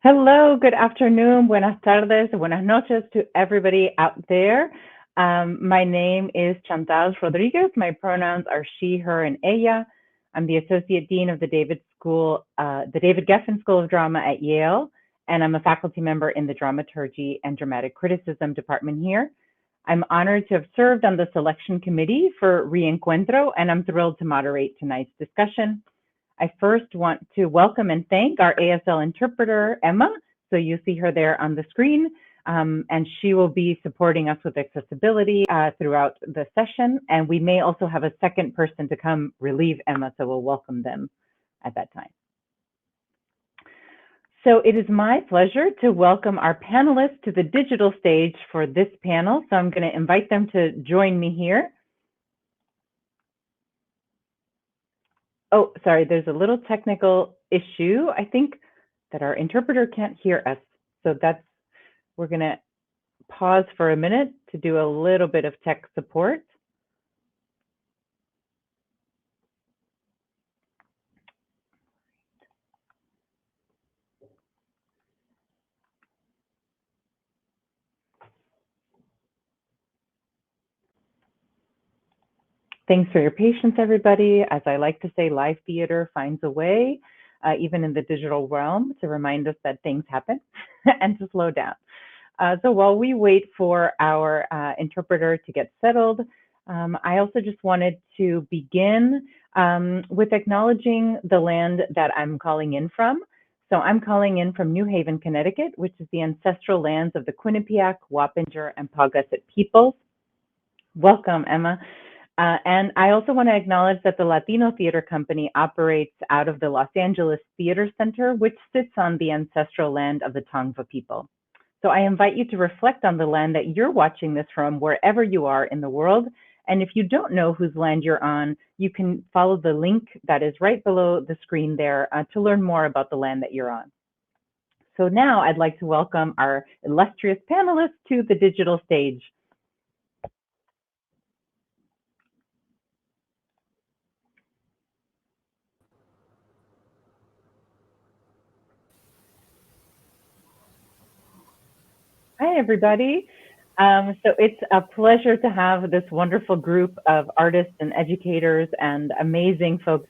Hello, good afternoon, buenas tardes, buenas noches to everybody out there. My name is Chantal Rodriguez. My pronouns are she, her, and ella. I'm the Associate Dean of the David Geffen School of Drama at Yale, and I'm a faculty member in the Dramaturgy and Dramatic Criticism department here. I'm honored to have served on the selection committee for Reencuentro, and I'm thrilled to moderate tonight's discussion. I first want to welcome and thank our ASL interpreter, Emma. So you see her there on the screen, and she will be supporting us with accessibility throughout the session. And we may also have a second person to come relieve Emma, so we'll welcome them at that time. So it is my pleasure to welcome our panelists to the digital stage for this panel. So I'm going to invite them to join me here. Oh, sorry, there's a little technical issue. I think that our interpreter can't hear us. So we're going to pause for a minute to do a little bit of tech support. Thanks for your patience, everybody. As I like to say, live theater finds a way, even in the digital realm, to remind us that things happen and to slow down. So while we wait for our interpreter to get settled, I also just wanted to begin with acknowledging the land that I'm calling in from. So I'm calling in from New Haven, Connecticut, which is the ancestral lands of the Quinnipiac, Wappinger, and Paugussett peoples. Welcome, Emma. And I also want to acknowledge that the Latino Theater Company operates out of the Los Angeles Theater Center, which sits on the ancestral land of the Tongva people. So I invite you to reflect on the land that you're watching this from, wherever you are in the world. And if you don't know whose land you're on, you can follow the link that is right below the screen there to learn more about the land that you're on. So now I'd like to welcome our illustrious panelists to the digital stage. Hi, everybody. So it's a pleasure to have this wonderful group of artists and educators and amazing folks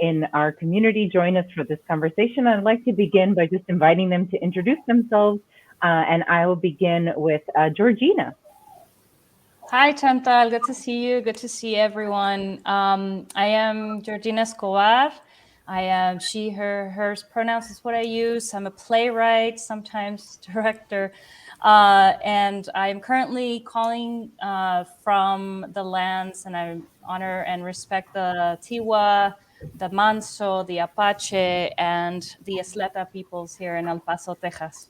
in our community join us for this conversation. I'd like to begin by just inviting them to introduce themselves, and I will begin with Georgina. Hi, Chantal. Good to see you. Good to see everyone. I am Georgina Escobar. I am she, her, hers pronouns is what I use. I'm a playwright, sometimes director, and I'm currently calling from the lands, and I honor and respect the Tiwa, the Manso, the Apache, and the Isleta peoples here in El Paso, Texas.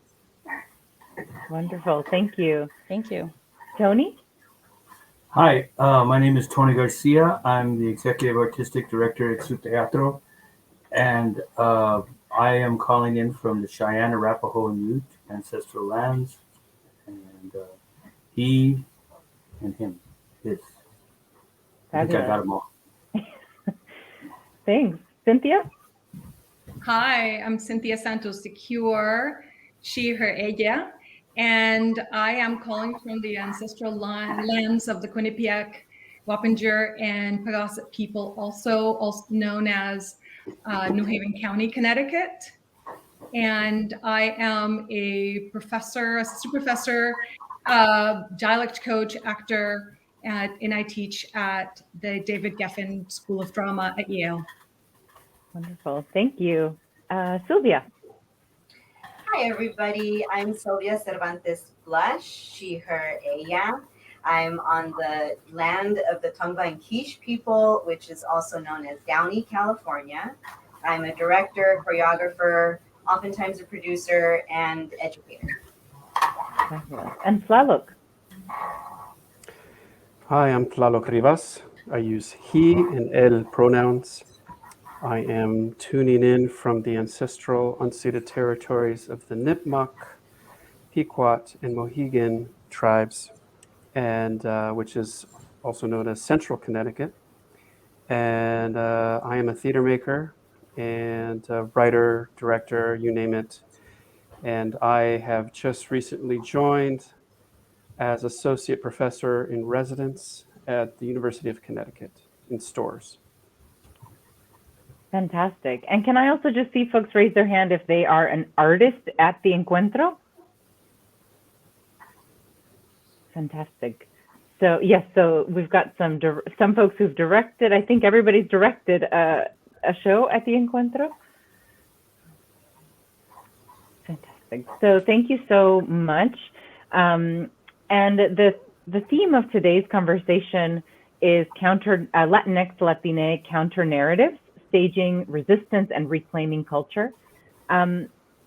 Wonderful. Thank you. Thank you. Tony? Hi, my name is Tony Garcia. I'm the Executive Artistic Director at Su Teatro, and I am calling in from the Cheyenne, Arapaho, and Ute ancestral lands, and he and him, his. I think I got them all. Thanks. Cynthia? Hi, I'm Cynthia Santos Secure, she, her, ella, and I am calling from the ancestral lands of the Quinnipiac, Wappinger, and Paugussett people, also known as New Haven County, Connecticut. And I am a professor, assistant professor, dialect coach, actor, and I teach at the David Geffen School of Drama at Yale. Wonderful. Thank you. Sylvia. Hi, everybody. I'm Sylvia Cervantes Blush, she, her, ella. I'm on the land of the Tongva and Quiche people, which is also known as Downey, California. I'm a director, choreographer, oftentimes a producer, and educator. And Tlaloc. Hi, I'm Tlaloc Rivas. I use he and él pronouns. I am tuning in from the ancestral unceded territories of the Nipmuc, Pequot, and Mohegan tribes, and which is also known as Central Connecticut. And I am a theater maker and a writer, director, you name it. and I have just recently joined as associate professor in residence at the University of Connecticut in Storrs. Fantastic. And can I also just see folks raise their hand if they are an artist at the Encuentro? Fantastic. So yes, so we've got some folks who've directed. I think everybody's directed a show at the Encuentro. Fantastic. So thank you so much. And the theme of today's conversation is Latinx, Latine counter narratives, staging resistance and reclaiming culture.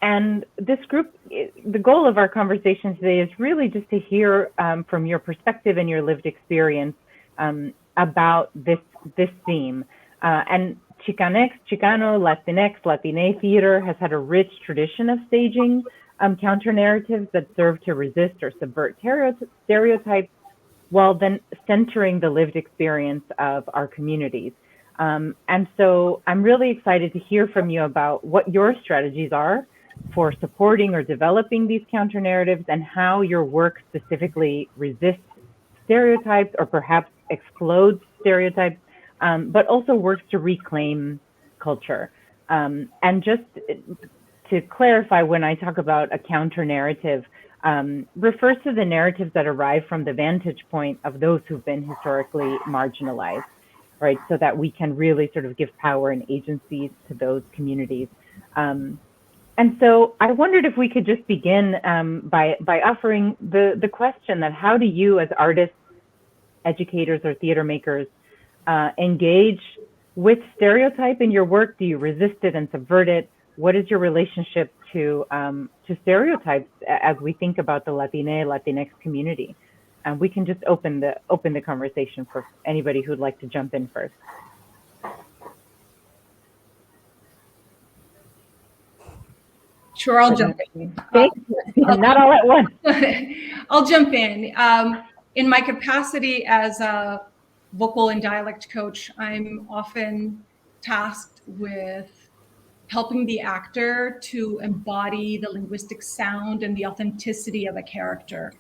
And this group, the goal of our conversation today is really just to hear from your perspective and your lived experience about this theme. And Chicanx, Chicano, Latinx, Latine theater has had a rich tradition of staging counter narratives that serve to resist or subvert stereotypes while then centering the lived experience of our communities. And so I'm really excited to hear from you about what your strategies are for supporting or developing these counter narratives and how your work specifically resists stereotypes or perhaps explodes stereotypes, but also works to reclaim culture. And just to clarify, when I talk about a counter narrative, refers to the narratives that arrive from the vantage point of those who've been historically marginalized, right? So that we can really sort of give power and agency to those communities. And so I wondered if we could just begin by offering the question that how do you as artists, educators, or theater makers engage with stereotype in your work? Do you resist it and subvert it? What is your relationship to stereotypes as we think about the Latinx community? And we can just open the conversation for anybody who'd like to jump in first. Sure, I'll jump in. Thank you. Not all at once. I'll jump in. In my capacity as a vocal and dialect coach, I'm often tasked with helping the actor to embody the linguistic sound and the authenticity of a character.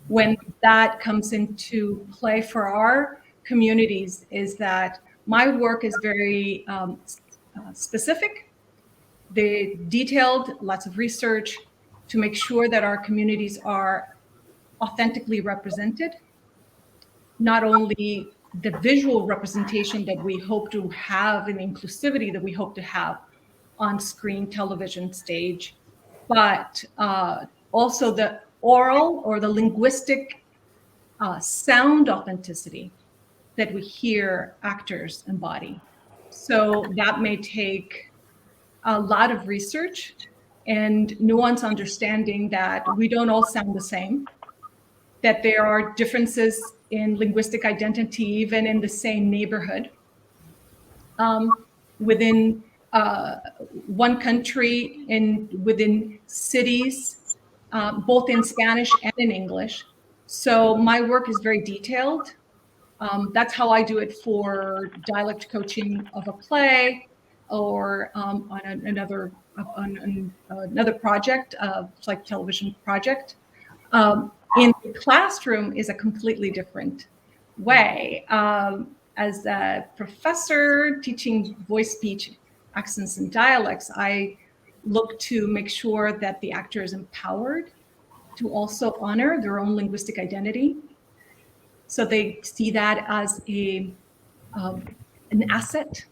When that comes into play for our communities is that my work is very specific, detailed, lots of research to make sure that our communities are authentically represented, not only the visual representation that we hope to have and inclusivity that we hope to have on screen, television, stage, but also the oral or the linguistic sound authenticity that we hear actors embody. So that may take a lot of research and nuanced understanding that we don't all sound the same, that there are differences in linguistic identity, even in the same neighborhood. Within one country and within cities, both in Spanish and in English. So my work is very detailed. That's how I do it for dialect coaching of a play or on another project, like television project. In the classroom is a completely different way. As a professor teaching voice, speech, accents, and dialects, I look to make sure that the actor is empowered to also honor their own linguistic identity. So they see that as an asset.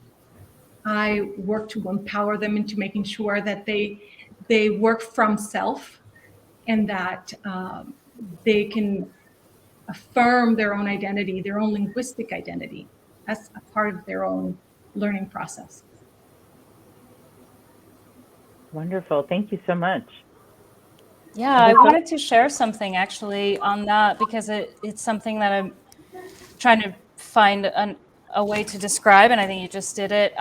I work to empower them into making sure that they work from self and that they can affirm their own identity, their own linguistic identity as a part of their own learning process. Wonderful. Thank you so much. Yeah, I wanted to share something actually on that because it's something that I'm trying to find a way to describe, and I think you just did it.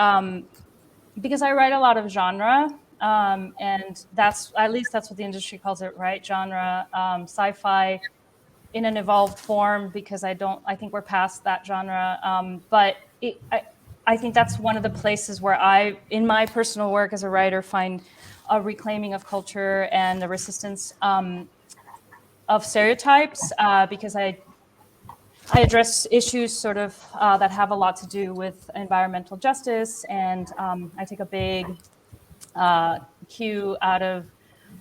Because I write a lot of genre, and that's what the industry calls it, right? Genre, sci-fi in an evolved form, because I think we're past that genre. But I think that's one of the places where in my personal work as a writer, find a reclaiming of culture and the resistance of stereotypes, because I address issues sort of that have a lot to do with environmental justice, and I take a big cue out of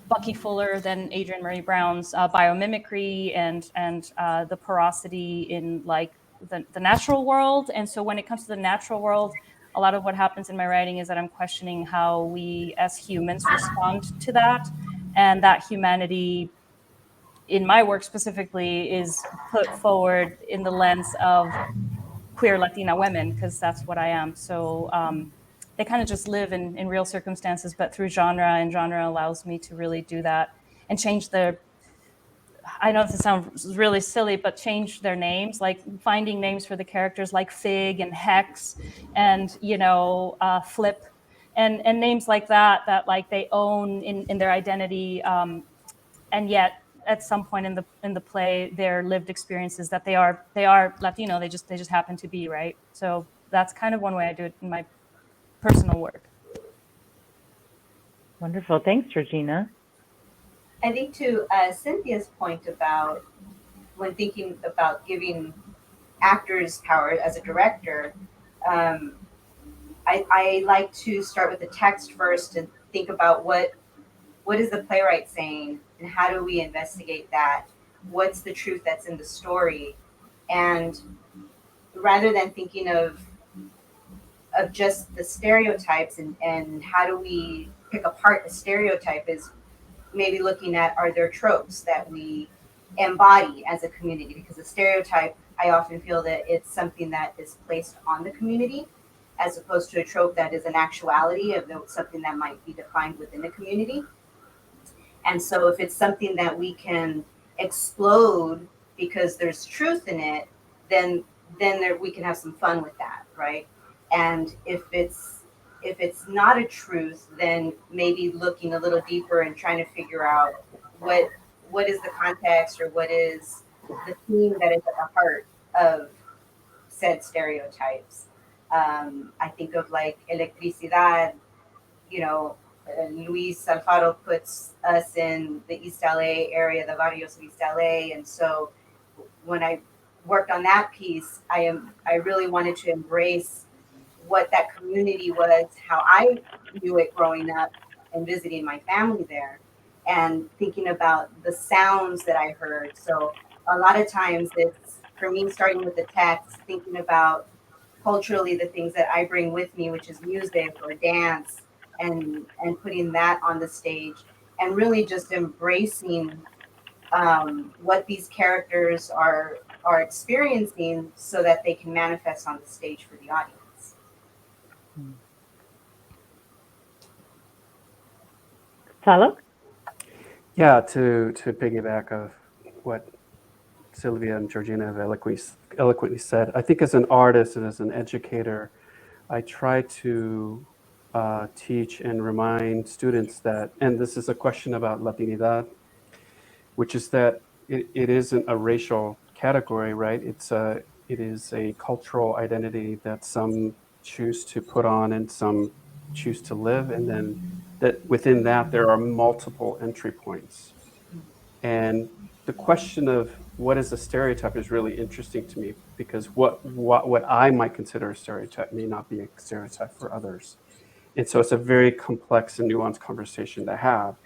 Bucky Fuller than Adrienne Maree Brown's biomimicry and the porosity in like the natural world. And so when it comes to the natural world, a lot of what happens in my writing is that I'm questioning how we as humans respond to that, and that humanity in my work specifically is put forward in the lens of queer Latina women, because that's what I am. So they kind of just live in real circumstances, but through genre, and genre allows me to really do that and change I know this sounds really silly, but change their names, like finding names for the characters like Fig and Hex and, Flip and names like that like they own in their identity. And yet at some point in the play, their lived experiences that they are Latino, they just happen to be, right? So that's kind of one way I do it in my personal work. Wonderful. Thanks, Regina. I think to Cynthia's point about when thinking about giving actors power as a director, I like to start with the text first and think about what is the playwright saying and how do we investigate that? What's the truth that's in the story? And rather than thinking of just the stereotypes and how do we pick apart the stereotype, is maybe looking at, are there tropes that we embody as a community? Because a stereotype, I often feel that it's something that is placed on the community as opposed to a trope that is an actuality of something that might be defined within a community. And so if it's something that we can explode because there's truth in it, then we can have some fun with that, right? And if it's not a truth, then maybe looking a little deeper and trying to figure out what is the context or what is the theme that is at the heart of said stereotypes. I think of like Electricidad, Luis Alfaro puts us in the East LA area, the barrios of East LA. And so when I worked on that piece, I really wanted to embrace what that community was, how I knew it growing up and visiting my family there, and thinking about the sounds that I heard. So a lot of times it's, for me, starting with the text, thinking about culturally the things that I bring with me, which is music or dance, and putting that on the stage, and really just embracing what these characters are experiencing so that they can manifest on the stage for the audience. Salo? Yeah, to piggyback of what Sylvia and Georgina have eloquently said, I think as an artist and as an educator, I try to teach and remind students that, and this is a question about Latinidad, which is that it isn't a racial category, right? It is a cultural identity that some choose to put on and some choose to live, and then that within that there are multiple entry points. And the question of what is a stereotype is really interesting to me, because what I might consider a stereotype may not be a stereotype for others. And so it's a very complex and nuanced conversation to have.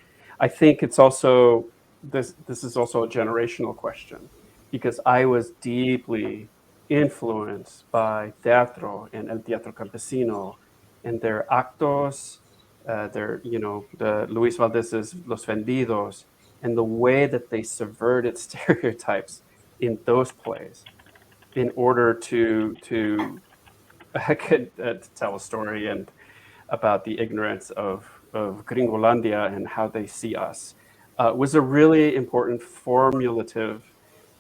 I think it's also, this is also a generational question, because I was deeply influenced by teatro and El Teatro Campesino and their actos, the Luis Valdez's Los Vendidos, and the way that they subverted stereotypes in those plays in order to tell a story and about the ignorance of Gringolandia and how they see us, was a really important formulative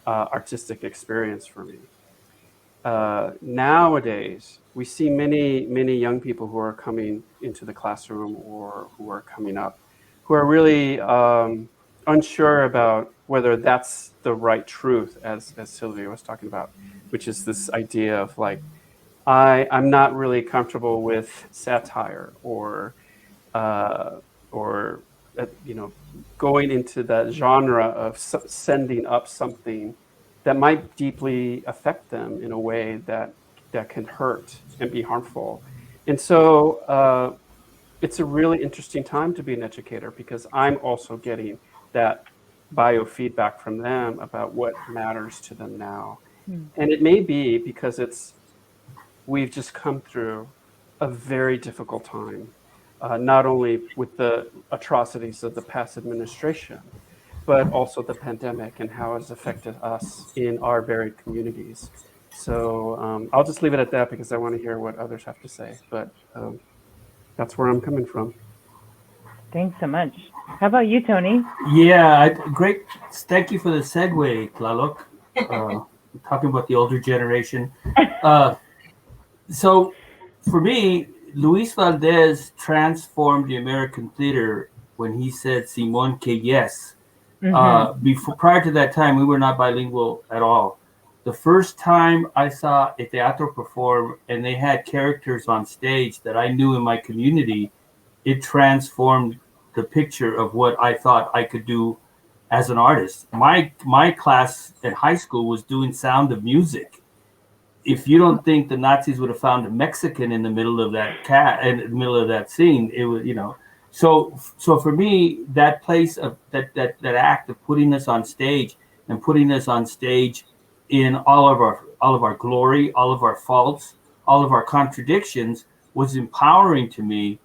artistic experience for me. Nowadays, we see many young people who are coming into the classroom or who are coming up, who are really unsure about whether that's the right truth, as Sylvia was talking about, which is this idea of like I'm not really comfortable with satire or going into that genre of sending up something that might deeply affect them in a way that can hurt and be harmful. And so it's a really interesting time to be an educator, because I'm also getting that biofeedback from them about what matters to them now. And it may be because we've just come through a very difficult time, not only with the atrocities of the past administration, but also the pandemic and how it's affected us in our varied communities. So I'll just leave it at that, because I want to hear what others have to say. But that's where I'm coming from. Thanks so much. How about you, Tony? Yeah, great. Thank you for the segue, Tlaloc. Talking about the older generation. So for me, Luis Valdez transformed the American theater when he said Simón que yes. Prior to that time, we were not bilingual at all. The first time I saw a teatro perform and they had characters on stage that I knew in my community, it transformed the picture of what I thought I could do as an artist. My class at high school was doing Sound of Music. If you don't think the Nazis would have found a Mexican in the middle of that scene, it was, So for me, that place of that act of putting us on stage and putting us on stage in all of our glory, all of our faults, all of our contradictions was empowering to me.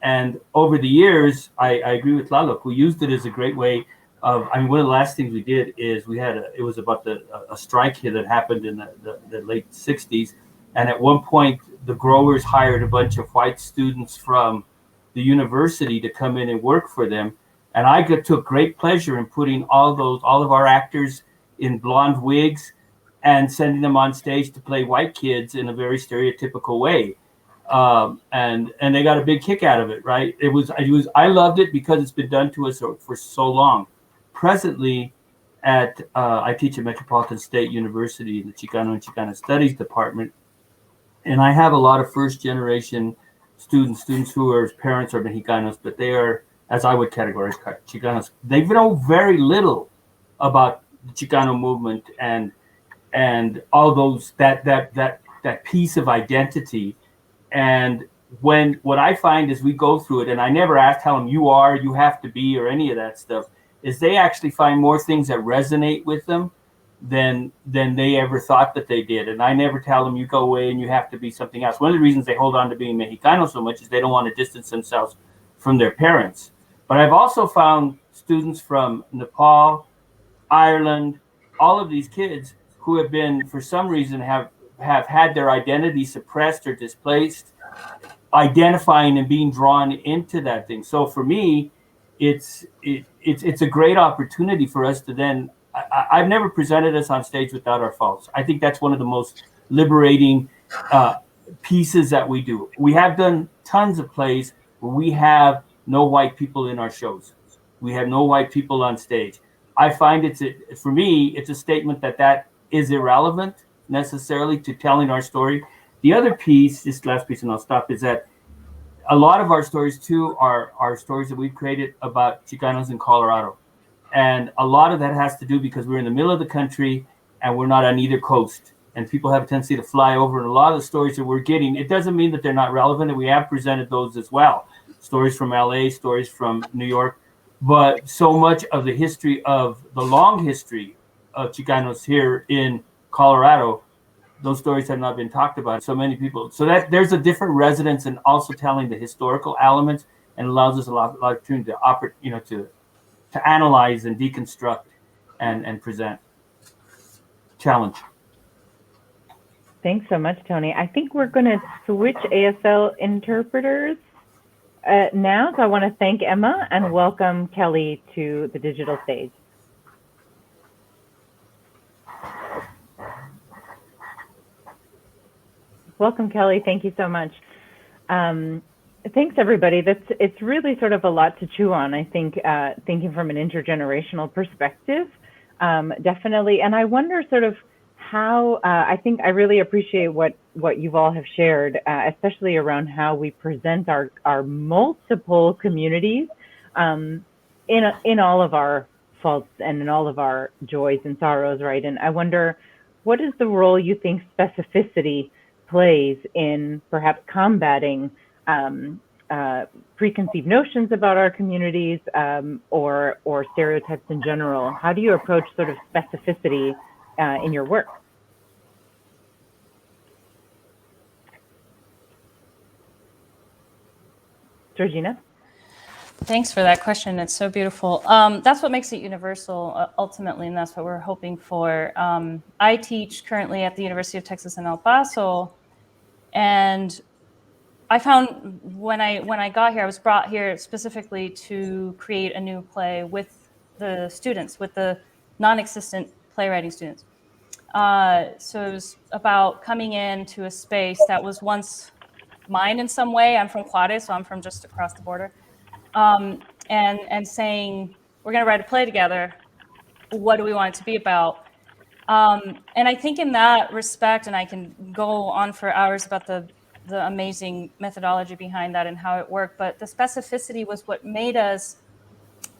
And over the years, I agree with Tlaloc. We used it as a great way of. I mean, one of the last things we did is it was about a strike here that happened in the late '60s, and at one point the growers hired a bunch of white students from the university to come in and work for them, and I took great pleasure in putting all of our actors in blonde wigs and sending them on stage to play white kids in a very stereotypical way. And they got a big kick out of it, right? I loved it because it's been done to us for so long. Presently, I teach at Metropolitan State University in the Chicano and Chicana Studies department, and I have a lot of first generation students who are parents are Mexicanos, but they are, as I would categorize Chicanos, they know very little about the Chicano movement and all those that piece of identity. And what I find is we go through it, and I never tell them you have to be, or any of that stuff, is they actually find more things that resonate with them than they ever thought that they did. And I never tell them you go away and you have to be something else. One of the reasons they hold on to being Mexicano so much is they don't want to distance themselves from their parents. But I've also found students from Nepal, Ireland, all of these kids who have been, for some reason, have had their identity suppressed or displaced, identifying and being drawn into that thing. So for me, it's a great opportunity for us to then. I've never presented us on stage without our faults. I think that's one of the most liberating pieces that we do. We have done tons of plays where we have no white people in our shows. We have no white people on stage. I find for me, it's a statement that is irrelevant necessarily to telling our story. The other piece, this last piece, and I'll stop, is that a lot of our stories too are stories that we've created about Chicanos in Colorado. And a lot of that has to do because we're in the middle of the country and we're not on either coast. And people have a tendency to fly over. And a lot of the stories that we're getting, it doesn't mean that they're not relevant. And we have presented those as well. Stories from LA, stories from New York. But so much of the long history of Chicanos here in Colorado, those stories have not been talked about. So many people. So that there's a different resonance and also telling the historical elements, and allows us a lot of opportunity to operate, to analyze and deconstruct and present. Challenge. Thanks so much, Tony. I think we're going to switch ASL interpreters now. So I want to thank Emma and welcome Kelly to the digital stage. Welcome, Kelly. Thank you so much. Thanks, everybody. It's really sort of a lot to chew on, I think, thinking from an intergenerational perspective, definitely. And I wonder sort of how I think I really appreciate what you've all have shared, especially around how we present our multiple communities in all of our faults and in all of our joys and sorrows, right? And I wonder, what is the role you think specificity plays in perhaps combating preconceived notions about our communities or stereotypes in general? How do you approach sort of specificity in your work? Georgina? Thanks for that question. It's so beautiful. That's what makes it universal, ultimately, and that's what we're hoping for. I teach currently at the University of Texas in El Paso, and I found when I got here, I was brought here specifically to create a new play with the students, with the non-existent playwriting students. So it was about coming into a space that was once mine in some way. I'm from Juarez, so I'm from just across the border. And saying, we're going to write a play together. What do we want it to be about? And I think in that respect, and I can go on for hours about the amazing methodology behind that and how it worked, but the specificity was what made us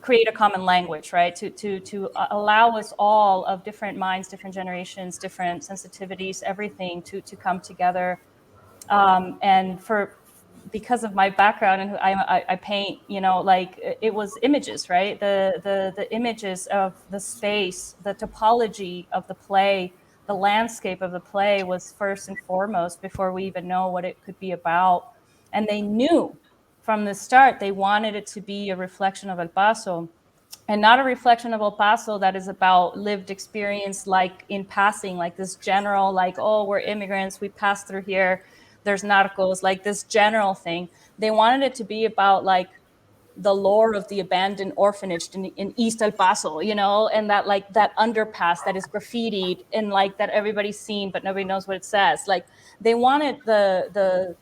create a common language, right? To allow us all of different minds, different generations, different sensitivities, everything to come together. And because of my background and I paint, like it was images, right? The images of the space, the topology of the play, the landscape of the play was first and foremost before we even know what it could be about. And they knew from the start they wanted it to be a reflection of El Paso, and not a reflection of El Paso that is about lived experience, like in passing, like this general, like, oh, we're immigrants, we passed through here, there's narcos, like this general thing. They wanted it to be about like the lore of the abandoned orphanage in East El Paso, and that like that underpass that is graffitied and like that everybody's seen, but nobody knows what it says. Like they wanted the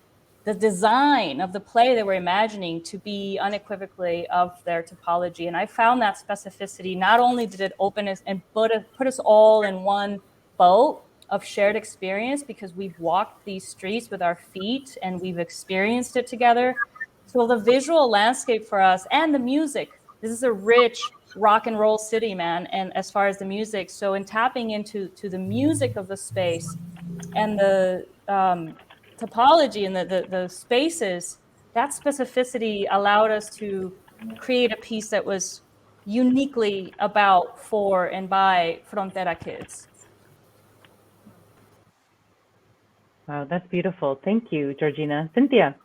design of the play they were imagining to be unequivocally of their topology. And I found that specificity, not only did it open us and put us all in one boat of shared experience, because we've walked these streets with our feet and we've experienced it together. So the visual landscape for us and the music, this is a rich rock and roll city, man. And as far as the music, so in tapping into the music of the space and the topology and the spaces, that specificity allowed us to create a piece that was uniquely about, for, and by Frontera kids. Wow, that's beautiful. Thank you, Georgina. Cynthia?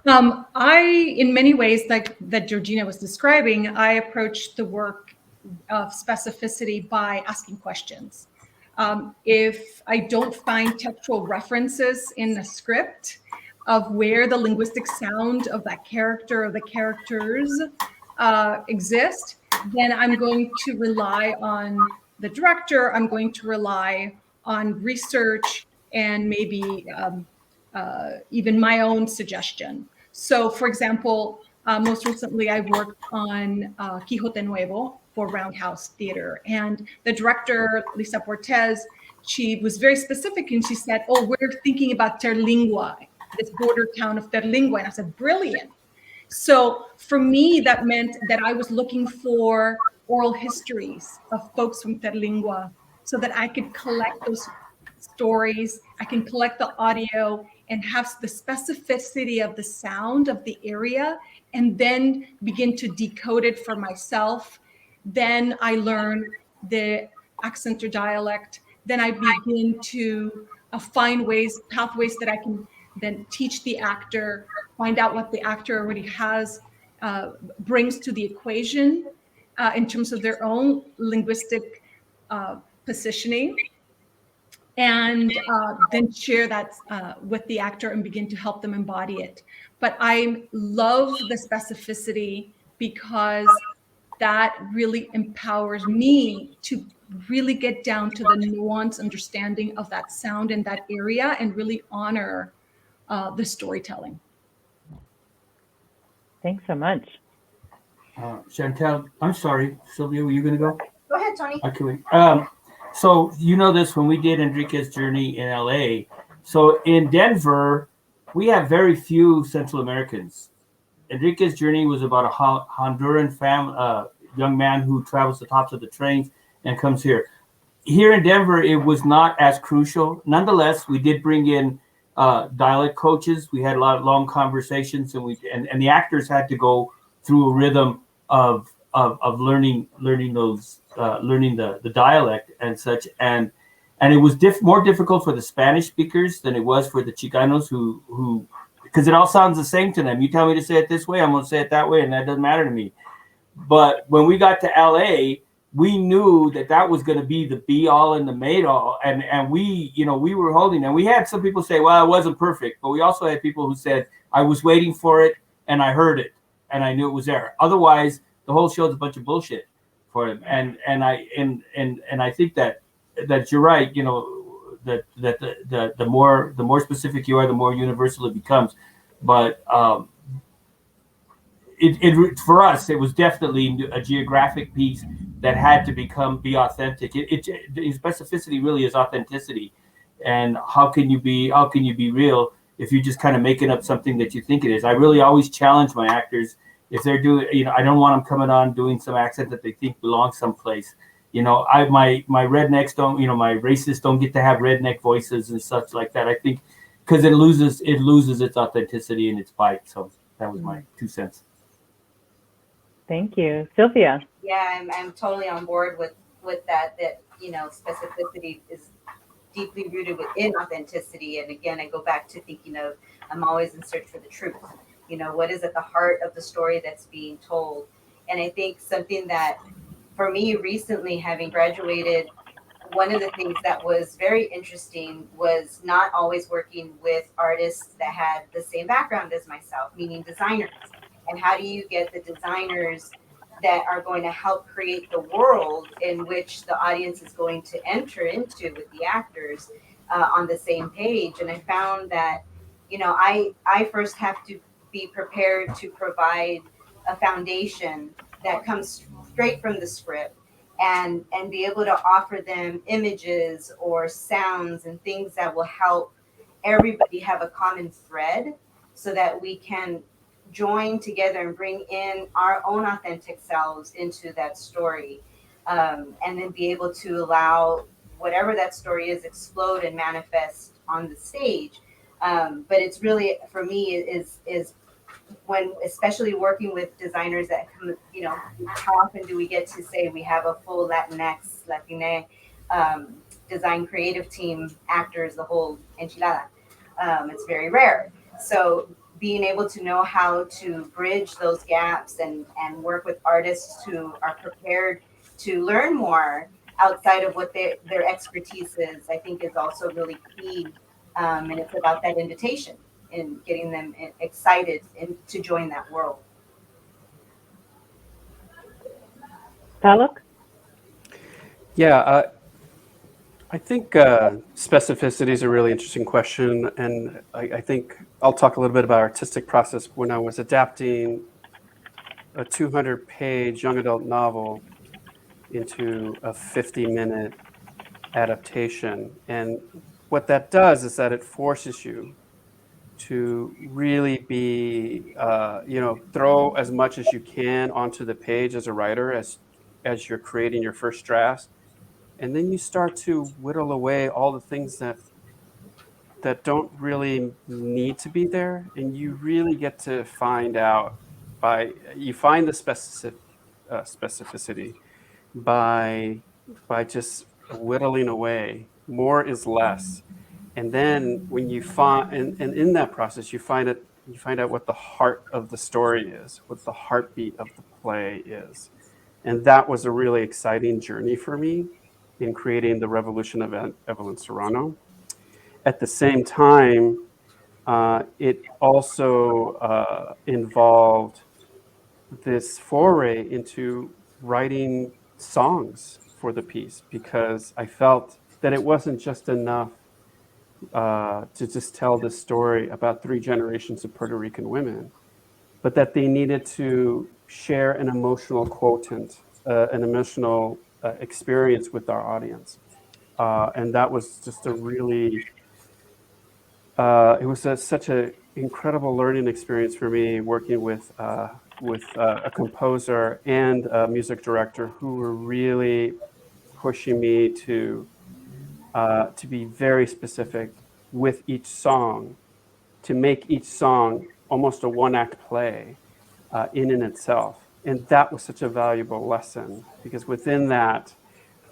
In many ways, like that Georgina was describing, I approached the work of specificity by asking questions. If I don't find textual references in the script of where the linguistic sound of that character or the characters exist, then I'm going to rely on the director. I'm going to rely on research and maybe even my own suggestion. So, for example, most recently I worked on Quijote Nuevo for Roundhouse Theater, and the director, Lisa Portez, she was very specific, and she said, oh, we're thinking about Terlingua, this border town of Terlingua. And I said, brilliant. So for me, that meant that I was looking for oral histories of folks from Terlingua so that I could collect those stories, I can collect the audio and have the specificity of the sound of the area, and then begin to decode it for myself. Then I learn the accent or dialect. Then I begin to find pathways that I can then teach the actor, find out what the actor already has, brings to the equation in terms of their own linguistic positioning. And then share that with the actor and begin to help them embody it. But I love the specificity because that really empowers me to really get down to the nuanced understanding of that sound in that area and really honor the storytelling. Thanks so much. Chantal, I'm sorry, Sylvia, were you going to go? Go ahead, Tony. Okay. So you know this when we did Enrique's Journey in LA. So in Denver, we have very few Central Americans. Enrique's Journey was about a Honduran young man who travels the tops of the trains and comes here. Here in Denver, it was not as crucial. Nonetheless, we did bring in dialect coaches. We had a lot of long conversations, and the actors had to go through a rhythm of learning the dialect and such, and it was more difficult for the Spanish speakers than it was for the Chicanos who because it all sounds the same to them. You tell me to say it this way, I'm going to say it that way, and that doesn't matter to me. But when we got to LA, we knew that was going to be the be all and the made all, and we were holding. And we had some people say, well, it wasn't perfect, but we also had people who said, I was waiting for it and I heard it and I knew it was there. Otherwise, the whole show is a bunch of bullshit for him. And I think that you're right. That the more specific you are, the more universal it becomes. But for us, it was definitely a geographic piece that had to be authentic. Specificity really is authenticity. And how can you be real if you're just kind of making up something that you think it is? I really always challenge my actors if they're doing, I don't want them coming on doing some accent that they think belongs someplace. My rednecks don't, my racists don't get to have redneck voices and such like that. I think because it loses its authenticity and its bite. So that was my 2 cents. Thank you. Sylvia. Yeah, I'm totally on board with that specificity is deeply rooted within authenticity. And again, I go back to thinking of, I'm always in search for the truth. What is at the heart of the story that's being told? And I think something that for me recently, having graduated, one of the things that was very interesting was not always working with artists that had the same background as myself, meaning designers. And how do you get the designers that are going to help create the world in which the audience is going to enter into with the actors on the same page? And I found that, I first have to be prepared to provide a foundation that comes straight from the script and be able to offer them images or sounds and things that will help everybody have a common thread so that we can join together and bring in our own authentic selves into that story, and then be able to allow whatever that story is explode and manifest on the stage. But it's really, for me, is when, especially working with designers that come, how often do we get to say we have a full Latinx, Latine design creative team, actors, the whole enchilada? It's very rare. So being able to know how to bridge those gaps and work with artists who are prepared to learn more outside of what their expertise is, I think is also really key. And it's about that invitation and getting them excited to join that world. Palak? Yeah, I think specificity is a really interesting question, and I think I'll talk a little bit about artistic process. When I was adapting a 200-page young adult novel into a 50-minute adaptation, and what that does is that it forces you to really be, throw as much as you can onto the page as a writer as you're creating your first draft. And then you start to whittle away all the things that don't really need to be there, and you really get to find out you find the specificity by just whittling away. More is less, and then when you find and in that process you find out what the heart of the story is, what the heartbeat of the play is, and that was a really exciting journey for me in creating The Revolution of Evelyn Serrano. At the same time, it also involved this foray into writing songs for the piece, because I felt that it wasn't just enough to just tell this story about 3 generations of Puerto Rican women, but that they needed to share an emotional quotient, an emotional experience with our audience. And that was just a really, it was such an incredible learning experience for me working with a composer and a music director who were really pushing me to be very specific with each song, to make each song almost a one-act play in and itself. And that was such a valuable lesson, because within that,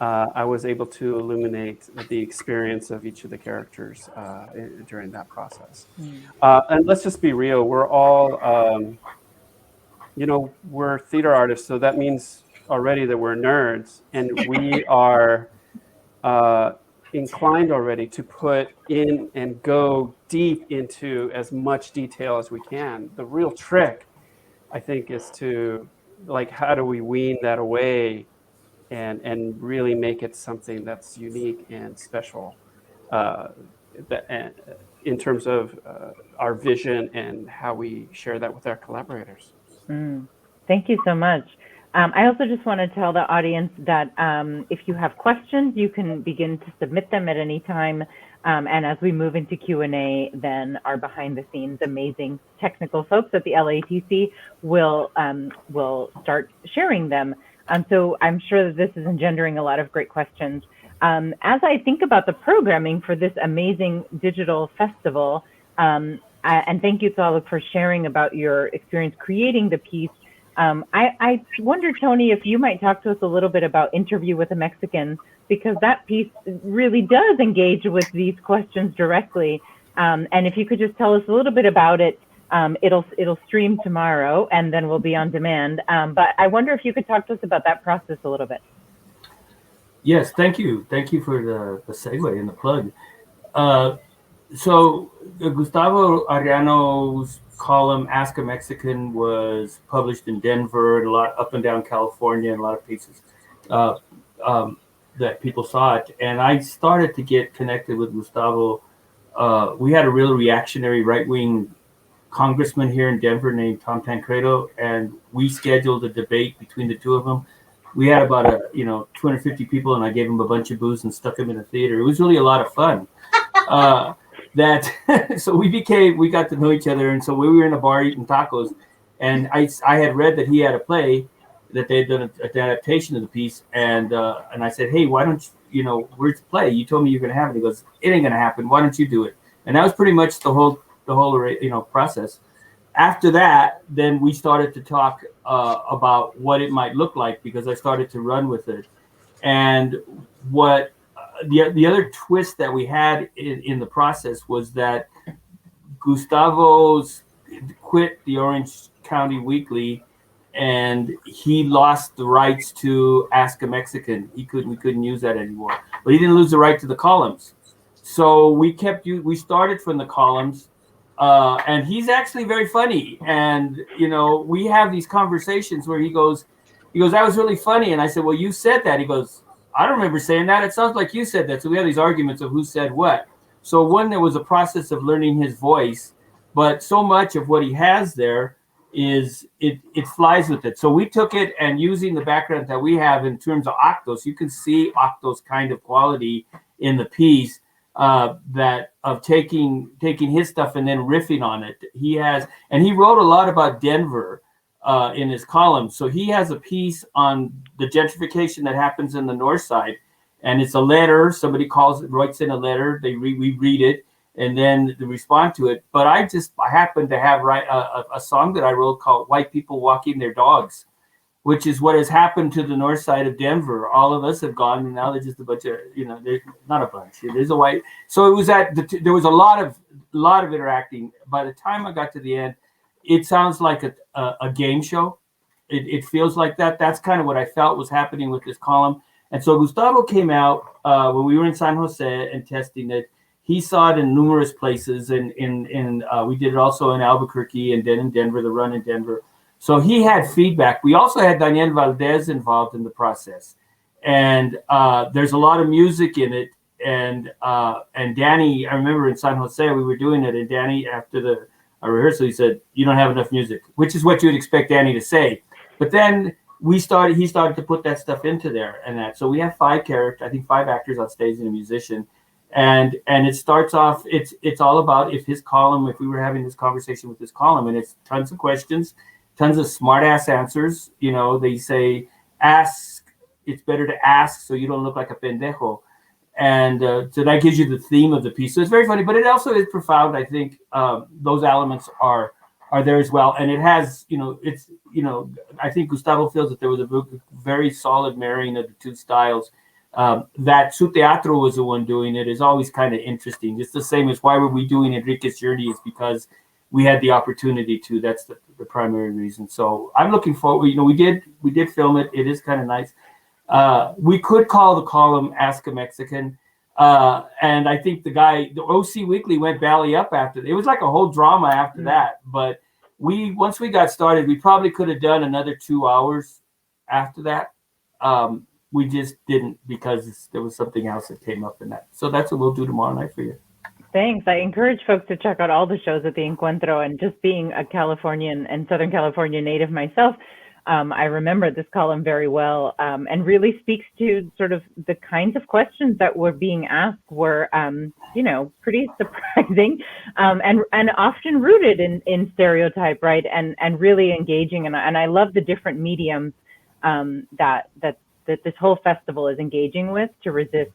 I was able to illuminate the experience of each of the characters during that process. And let's just be real, we're all, we're theater artists, so that means already that we're nerds, and we are inclined already to put in and go deep into as much detail as we can. The real trick, I think, is to, like, how do we wean that away and really make it something that's unique and special in terms of our vision and how we share that with our collaborators. Thank you so much. I also just want to tell the audience that if you have questions, you can begin to submit them at any time. And as we move into Q&A, then our behind the scenes amazing technical folks at the LATC will start sharing them. So I'm sure that this is engendering a lot of great questions. As I think about the programming for this amazing digital festival, and thank you, Taluk, for sharing about your experience creating the piece. I wonder, Tony, if you might talk to us a little bit about Interview with a Mexican, because that piece really does engage with these questions directly. And if you could just tell us a little bit about it, it'll stream tomorrow and then we'll be on demand. But I wonder if you could talk to us about that process a little bit. Yes, thank you. Thank you for the segue and the plug. So Gustavo Arellano's column Ask a Mexican was published in Denver and a lot up and down California, and a lot of pieces that people saw it. And I started to get connected with Gustavo. We had a really reactionary right-wing congressman here in Denver named Tom Tancredo, and we scheduled a debate between the two of them. We had about 250 people, and I gave him a bunch of booze and stuck him in a theater. It was really a lot of fun. So we got to know each other, and so we were in a bar eating tacos, and I had read that he had a play that they had done an adaptation of the piece, and I said, hey, why don't you, where's the play? You told me you're going to have it. He goes, it ain't going to happen. Why don't you do it? And that was pretty much the whole process. After that, then we started to talk about what it might look like, because I started to run with it, and what. The other twist that we had in the process was that Gustavo's quit the Orange County Weekly, and he lost the rights to Ask a Mexican. We couldn't use that anymore, but he didn't lose the right to the columns. So we started from the columns, and he's actually very funny. And we have these conversations where he goes, that was really funny, and I said, well, you said that. He goes, I don't remember saying that. It sounds like you said that. So we have these arguments of who said what. So there was a process of learning his voice, but so much of what he has there is it flies with it. So we took it, and using the background that we have in terms of octos, you can see octos kind of quality in the piece, that of taking his stuff and then riffing on it. He wrote a lot about Denver in his column. So he has a piece on the gentrification that happens in the north side, and it's a letter. Somebody writes in a letter. We read it, and then they respond to it. But I happened to have a song that I wrote called "White People Walking Their Dogs," which is what has happened to the north side of Denver. All of us have gone, and now there's just a bunch of there's not a bunch. There's a white. So it was there was a lot of interacting. By the time I got to the end, it sounds like a game show. It feels like that. That's kind of what I felt was happening with this column. And so Gustavo came out when we were in San Jose and testing it. He saw it in numerous places, and we did it also in Albuquerque and then in Denver, the run in Denver. So he had feedback. We also had Daniel Valdez involved in the process, and there's a lot of music in it. And Danny, I remember in San Jose we were doing it, and Danny, after a rehearsal, he said, you don't have enough music, which is what you would expect Danny to say. But then he started to put that stuff into there and that. So we have 5 actors on stage and a musician. And it starts off, it's all about if we were having this conversation with his column, and it's tons of questions, tons of smart ass answers. You know, they say, ask, it's better to ask so you don't look like a pendejo. And so that gives you the theme of the piece. So it's very funny, but it also is profound. I think those elements are there as well. And it has, I think Gustavo feels that there was a very solid marrying of the two styles. That Su Teatro was the one doing it is always kind of interesting. Just the same as why were we doing Enrique's Journey is because we had the opportunity to. That's the primary reason. So I'm looking forward. We did film it. It is kind of nice. We could call the column Ask a Mexican. And I think the OC Weekly went belly up after. It was like a whole drama after that. But once we got started, we probably could have done another 2 hours after that. We just didn't because there was something else that came up in that. So that's what we'll do tomorrow night for you. Thanks. I encourage folks to check out all the shows at the Encuentro. And just being a Californian and Southern California native myself, I remember this column very well, and really speaks to sort of the kinds of questions that were being asked were, pretty surprising, and often rooted in stereotype, right? And really engaging. And I love the different mediums that this whole festival is engaging with to resist.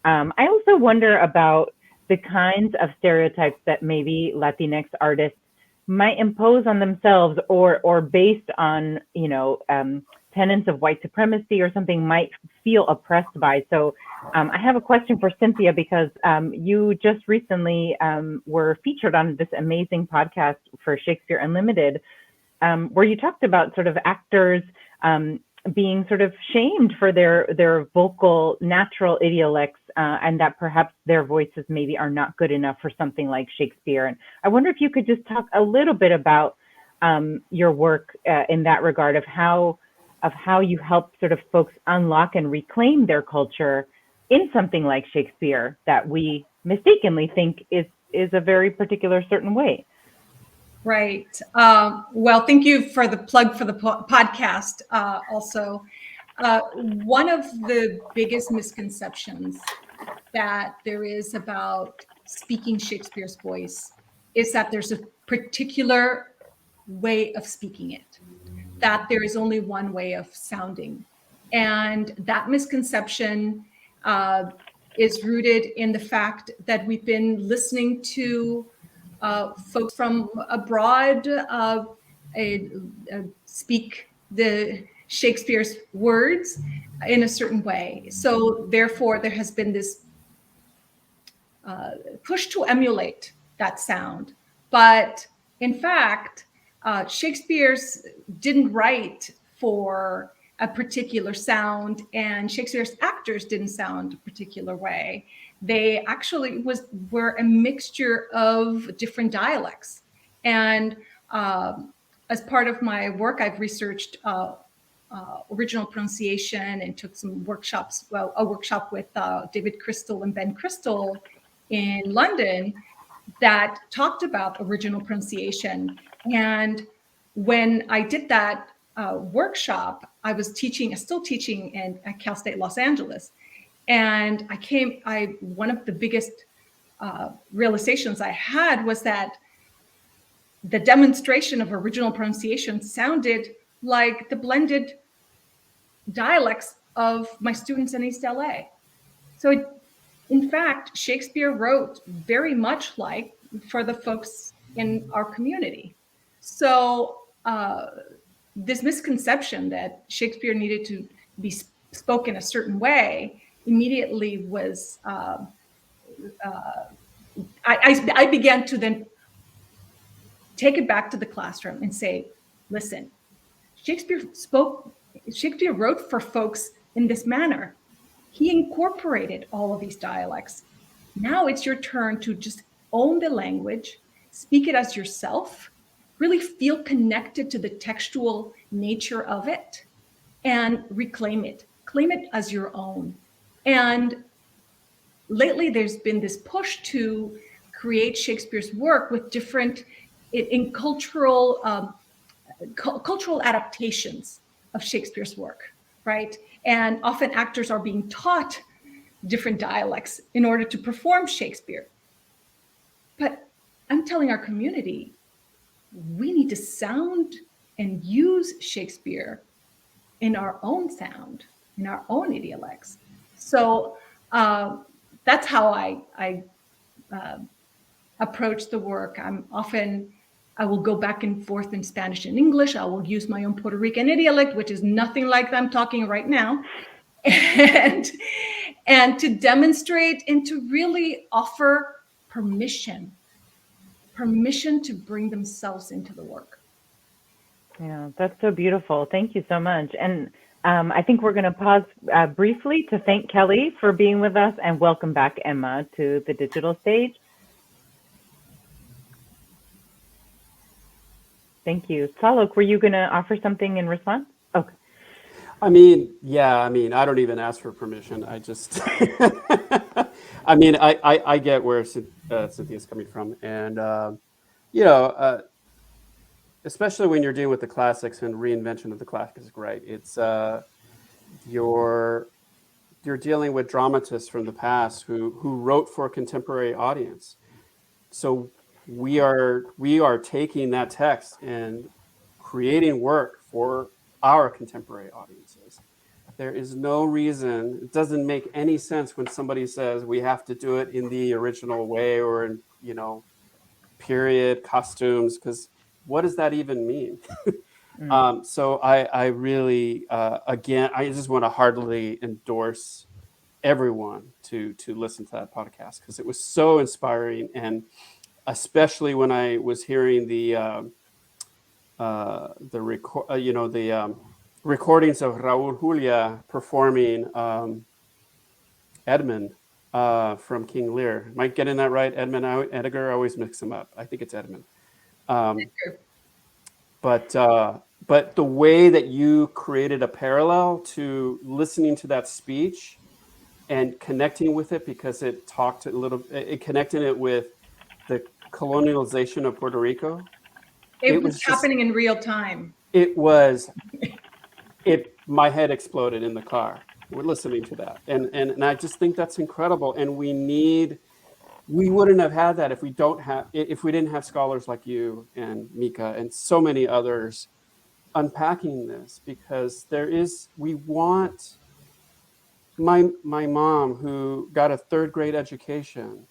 I also wonder about the kinds of stereotypes that maybe Latinx artists might impose on themselves or based on, tenets of white supremacy or something might feel oppressed by. So I have a question for Cynthia because you just recently were featured on this amazing podcast for Shakespeare Unlimited, where you talked about sort of actors being sort of shamed for their vocal natural idiolects, and that perhaps their voices maybe are not good enough for something like Shakespeare. And I wonder if you could just talk a little bit about your work in that regard of how you help sort of folks unlock and reclaim their culture in something like Shakespeare that we mistakenly think is a very particular certain way. Right. Well, thank you for the plug for the podcast. Also, one of the biggest misconceptions that there is about speaking Shakespeare's voice is that there's a particular way of speaking it, that there is only one way of sounding. And that misconception is rooted in the fact that we've been listening to folks from abroad speak the Shakespeare's words in a certain way. So therefore, there has been this push to emulate that sound. But in fact, Shakespeare didn't write for a particular sound, and Shakespeare's actors didn't sound a particular way. They actually were a mixture of different dialects. And as part of my work, I've researched original pronunciation and took some workshops, a workshop with David Crystal and Ben Crystal in London that talked about original pronunciation. And when I did that workshop, I was still teaching at Cal State Los Angeles. And one of the biggest realizations I had was that the demonstration of original pronunciation sounded like the blended dialects of my students in East LA. So in fact, Shakespeare wrote very much like for the folks in our community. So this misconception that Shakespeare needed to be spoken a certain way immediately was, I began to then take it back to the classroom and say, listen, Shakespeare wrote for folks in this manner. He incorporated all of these dialects. Now it's your turn to just own the language, speak it as yourself, really feel connected to the textual nature of it, and reclaim it. Claim it as your own. And lately, there's been this push to create Shakespeare's work with different cultural adaptations of Shakespeare's work, right? And often actors are being taught different dialects in order to perform Shakespeare. But I'm telling our community, we need to sound and use Shakespeare in our own sound, in our own idiolects. So that's how I approach the work. I will go back and forth in Spanish and English. I will use my own Puerto Rican idiolect, which is nothing like I'm talking right now. And to demonstrate and to really offer permission to bring themselves into the work. Yeah, that's so beautiful. Thank you so much. And I think we're going to pause briefly to thank Kelly for being with us and welcome back Emma to the digital stage. Thank you. Salok, were you going to offer something in response? Okay. I mean, I don't even ask for permission. I just, I get where Cynthia's coming from. And, especially when you're dealing with the classics and reinvention of the classics, right? It's, you're dealing with dramatists from the past who wrote for a contemporary audience. So we are taking that text and creating work for our contemporary audiences. There is no reason, it doesn't make any sense when somebody says we have to do it in the original way or in, period costumes, because what does that even mean? So I really, again, I just want to heartily endorse everyone to listen to that podcast because it was so inspiring, and especially when I was hearing the recordings of Raul Julia performing Edmund from King Lear. Am I getting that right? Edmund Edgar? I always mix them up. I think it's Edmund. But the way that you created a parallel to listening to that speech and connecting with it, because it connected it with the colonialization of Puerto Rico. It was happening in real time. My head exploded in the car. We're listening to that. And I just think that's incredible. And we wouldn't have had that if we didn't have scholars like you and Mika and so many others unpacking this, because my mom, who got a third grade education,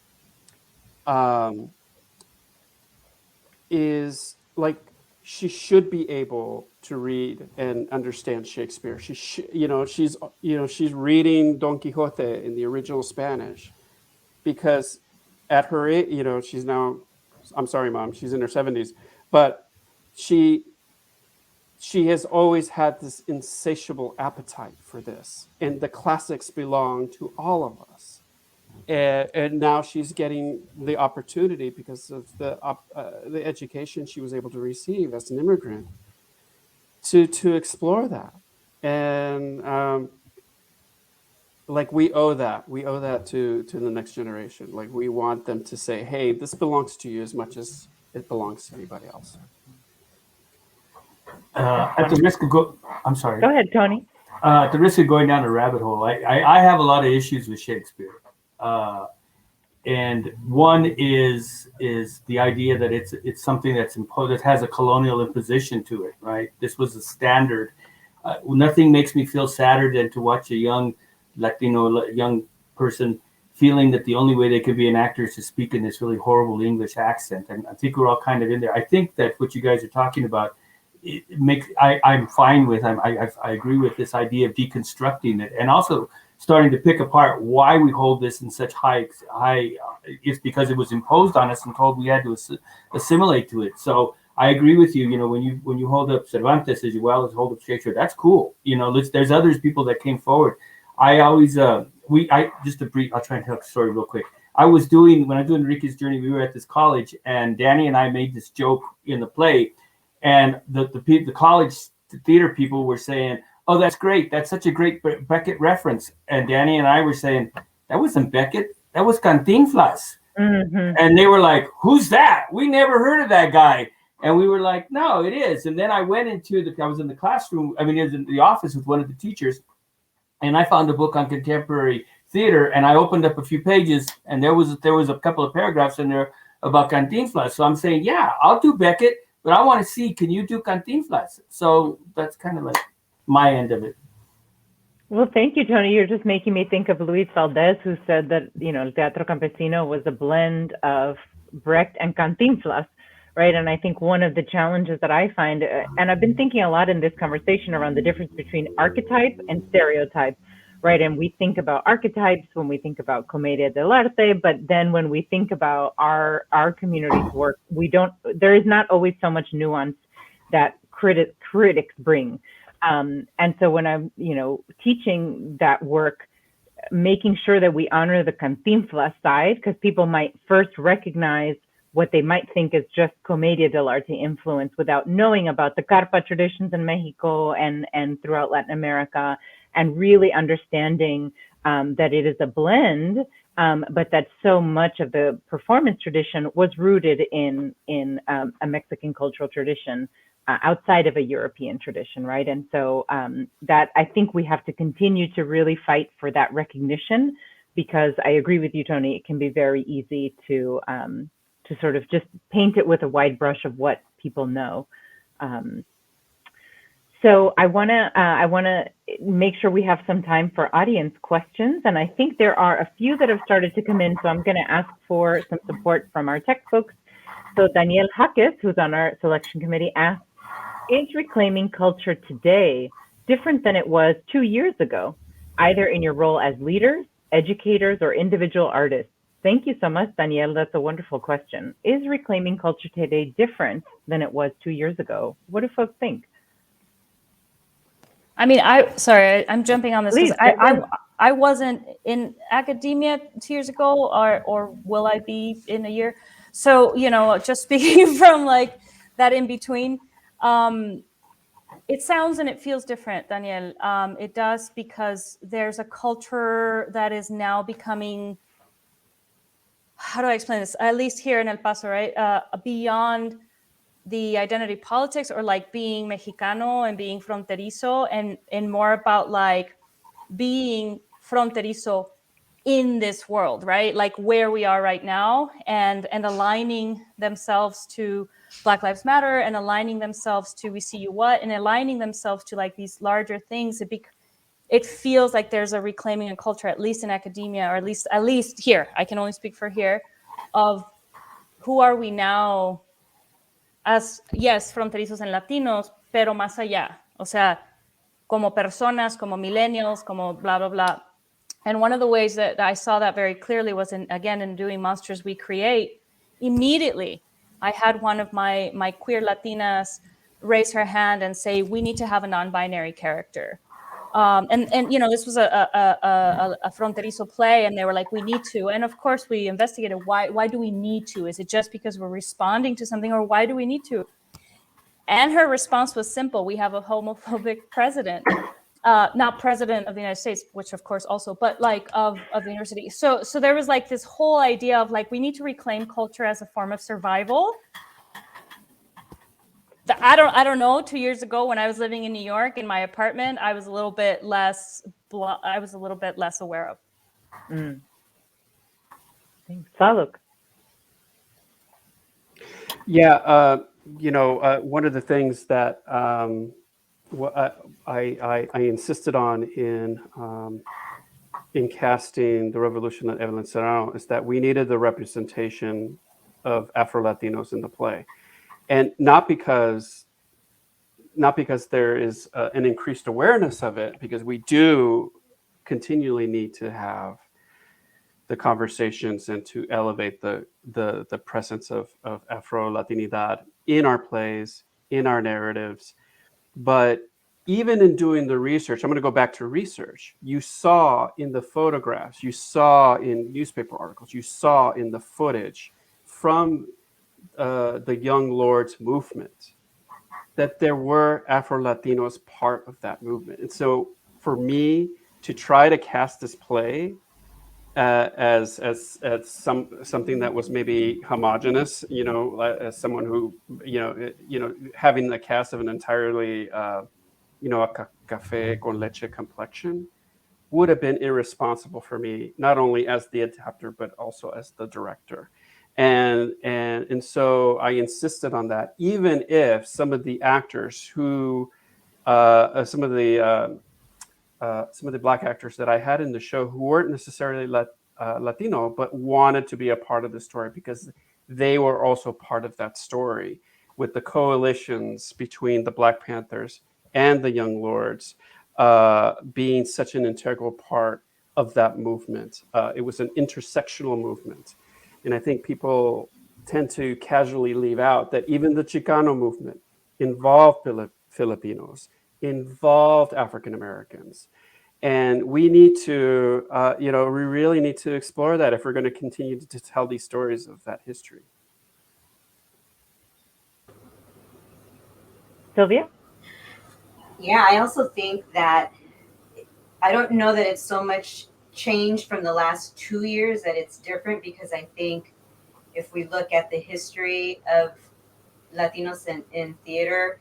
is like, she should be able to read and understand Shakespeare. She's reading Don Quixote in the original Spanish, because at her age, she's now, I'm sorry, Mom, she's in her 70s, but she has always had this insatiable appetite for this, and the classics belong to all of us. And now she's getting the opportunity because of the education she was able to receive as an immigrant to explore that. And we owe that to the next generation. Like, we want them to say, hey, this belongs to you as much as it belongs to anybody else. At the risk of I'm sorry. Go ahead, Tony. At the risk of going down a rabbit hole, I have a lot of issues with Shakespeare. And one is the idea that it's something that's imposed, that has a colonial imposition to it, right? This was a standard. Nothing makes me feel sadder than to watch a young Latino young person feeling that the only way they could be an actor is to speak in this really horrible English accent. And I think we're all kind of in there. I think that what you guys are talking about, I'm fine with. I agree with this idea of deconstructing it, and also starting to pick apart why we hold this in such high. It's because it was imposed on us and told we had to assimilate to it. So I agree with you. When you hold up Cervantes as well as hold up Shakespeare, that's cool. There's others people that came forward. I always I'll try and tell the story real quick. When I was doing Enrique's Journey, we were at this college, and Danny and I made this joke in the play, and the college theater people were saying, "Oh, that's great. That's such a great Beckett reference." And Danny and I were saying, "That wasn't Beckett. That was Cantinflas." Mm-hmm. And they were like, "Who's that? We never heard of that guy." And we were like, no, it is. And then I went I was in the classroom, I was in the office with one of the teachers, and I found a book on contemporary theater, and I opened up a few pages, and there was a couple of paragraphs in there about Cantinflas. So I'm saying, yeah, I'll do Beckett, but I want to see, can you do Cantinflas? So that's kind of like my end of it. Well, thank you, Tony. You're just making me think of Luis Valdez, who said that, El Teatro Campesino was a blend of Brecht and Cantinflas, right? And I think one of the challenges that I find, and I've been thinking a lot in this conversation around the difference between archetype and stereotype, right? And we think about archetypes when we think about Commedia dell'arte, but then when we think about our community's work, there is not always so much nuance that critics bring. And so when I'm, teaching that work, making sure that we honor the Cantinflas side, because people might first recognize what they might think is just Commedia dell'arte influence without knowing about the Carpa traditions in Mexico and throughout Latin America, and really understanding that it is a blend, but that so much of the performance tradition was rooted in a Mexican cultural tradition. Outside of a European tradition, right? And so that I think we have to continue to really fight for that recognition, because I agree with you, Tony, it can be very easy to sort of just paint it with a wide brush of what people know. So I wanna make sure we have some time for audience questions, and I think there are a few that have started to come in, so I'm gonna ask for some support from our tech folks. So Daniel Jaques, who's on our selection committee, asked, is reclaiming culture today different than it was 2 years ago, either in your role as leaders, educators, or individual artists? Thank you so much, Danielle. That's a wonderful question. Is reclaiming culture today different than it was 2 years ago? What do folks think? I'm jumping on this Please, because I wasn't in academia 2 years ago, or will I be in a year? So, just speaking from like that in between, it sounds and it feels different, Daniel. It does, because there's a culture that is now becoming, how do I explain this? At least here in El Paso, right? Beyond the identity politics, or like being Mexicano and being fronterizo, and more about like being fronterizo in this world, right? Like where we are right now, and aligning themselves to Black Lives Matter, and aligning themselves to We See You What, and aligning themselves to like these larger things. It feels like there's a reclaiming a culture, at least in academia, or at least here, I can only speak for here, of who are we now as, yes, fronterizos and Latinos, pero más allá. O sea, como personas, como millennials, como blah, blah, blah. And one of the ways that I saw that very clearly was in doing Monsters We Create. Immediately, I had one of my queer Latinas raise her hand and say, we need to have a non-binary character. And this was a fronterizo play, and they were like, we need to. And of course, we investigated why do we need to? Is it just because we're responding to something, or why do we need to? And her response was simple: we have a homophobic president. Not president of the United States, which of course also, but like of the university. So there was like this whole idea of like, we need to reclaim culture as a form of survival. I don't know. 2 years ago, when I was living in New York in my apartment, I was a little bit less aware of. Thanks. Saluk. Yeah, one of the things that I insisted on in casting The Revolution of Evelyn Serrano is that we needed the representation of Afro-Latinos in the play. And not because there is an increased awareness of it, because we do continually need to have the conversations and to elevate the presence of Afro-Latinidad in our plays, in our narratives. But even in doing the research, I'm going to go back to research. You saw in the photographs, you saw in newspaper articles, you saw in the footage from the Young Lords movement that there were Afro-Latinos part of that movement. And so for me to try to cast this play as something that was maybe homogenous, as someone who, having the cast of an entirely, a café con leche complexion would have been irresponsible for me, not only as the adapter, but also as the director. And so I insisted on that, even if some of the actors who, some of the Black actors that I had in the show who weren't necessarily Latino, but wanted to be a part of the story because they were also part of that story with the coalitions between the Black Panthers and the Young Lords being such an integral part of that movement. It was an intersectional movement. And I think people tend to casually leave out that even the Chicano movement involved Filipinos, involved African Americans. And we need to, we really need to explore that if we're going to continue to tell these stories of that history. Sylvia? Yeah, I also think that I don't know that it's so much changed from the last 2 years that it's different, because I think if we look at the history of Latinos in theater,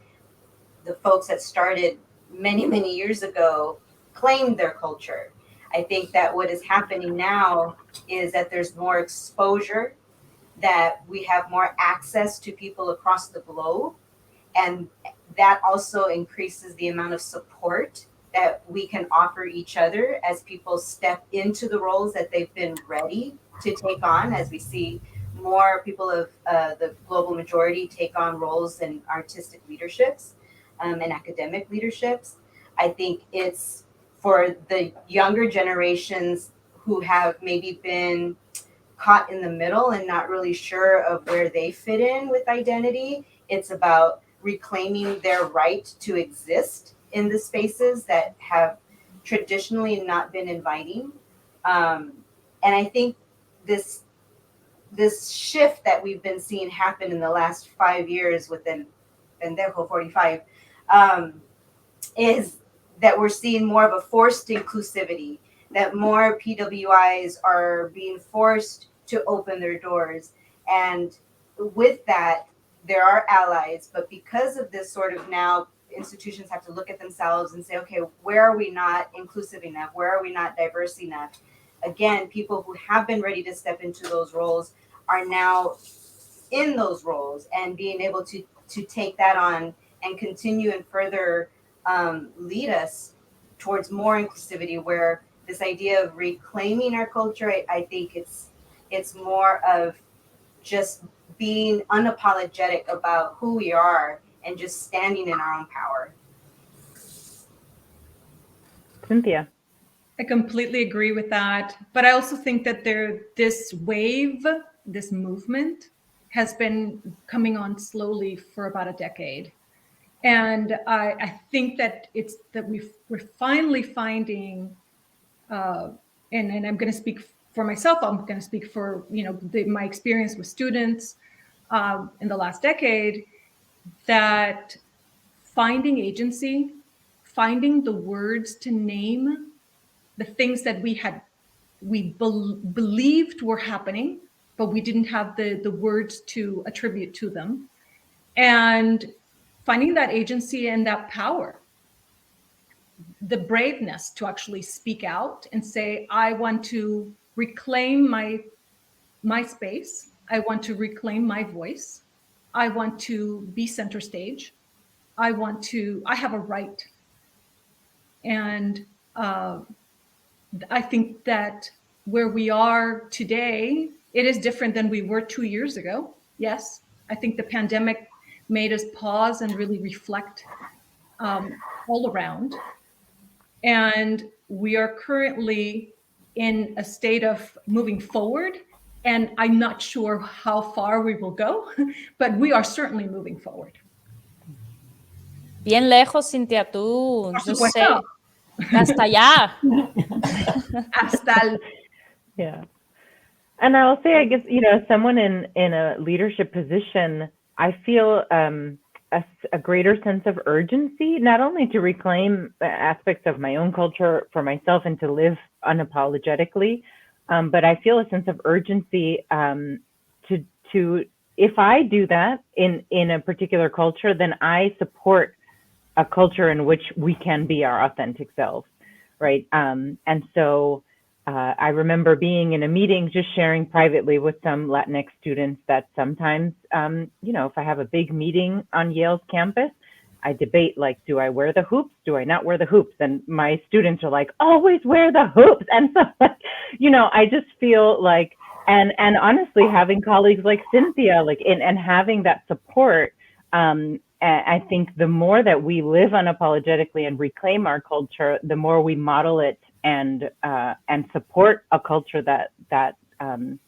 the folks that started many, many years ago claimed their culture. I think that what is happening now is that there's more exposure, that we have more access to people across the globe, and that also increases the amount of support that we can offer each other as people step into the roles that they've been ready to take on, as we see more people of the global majority take on roles in artistic leaderships and academic leaderships. I think it's for the younger generations who have maybe been caught in the middle and not really sure of where they fit in with identity. It's about reclaiming their right to exist in the spaces that have traditionally not been inviting. And I think this shift that we've been seeing happen in the last 5 years within Pendejo 45 is that we're seeing more of a forced inclusivity, that more PWIs are being forced to open their doors. And with that, there are allies, but because of this sort of now, institutions have to look at themselves and say, okay, where are we not inclusive enough? Where are we not diverse enough? Again, people who have been ready to step into those roles are now in those roles and being able to take that on and continue and further lead us towards more inclusivity, where this idea of reclaiming our culture, I think it's more of just being unapologetic about who we are and just standing in our own power. Cynthia? I completely agree with that. But I also think that this wave, this movement has been coming on slowly for about a decade. And I think that it's that we're finally finding, and I'm going to speak for myself, I'm going to speak for, my experience with students in the last decade, that finding agency, finding the words to name the things that we believed were happening, but we didn't have the words to attribute to them, and finding that agency and that power, the braveness to actually speak out and say, I want to reclaim my space. I want to reclaim my voice. I want to be center stage. I have a right. And I think that where we are today, it is different than we were 2 years ago. Yes, I think the pandemic made us pause and really reflect all around. And we are currently in a state of moving forward. And I'm not sure how far we will go, but we are certainly moving forward. Bien lejos, Cintia, tú. Por Yo supuesto. sé. Hasta allá. Hasta Yeah. And I'll say, I guess, someone in a leadership position, I feel a greater sense of urgency, not only to reclaim aspects of my own culture for myself and to live unapologetically, But I feel a sense of urgency to if I do that in a particular culture, then I support a culture in which we can be our authentic selves, right? And so I remember being in a meeting, just sharing privately with some Latinx students that sometimes, if I have a big meeting on Yale's campus, I debate, like, do I wear the hoops? Do I not wear the hoops? And my students are like, always wear the hoops. And so, like, I just feel like, and honestly, having colleagues like Cynthia, like, and having that support, I think the more that we live unapologetically and reclaim our culture, the more we model it and support a culture that can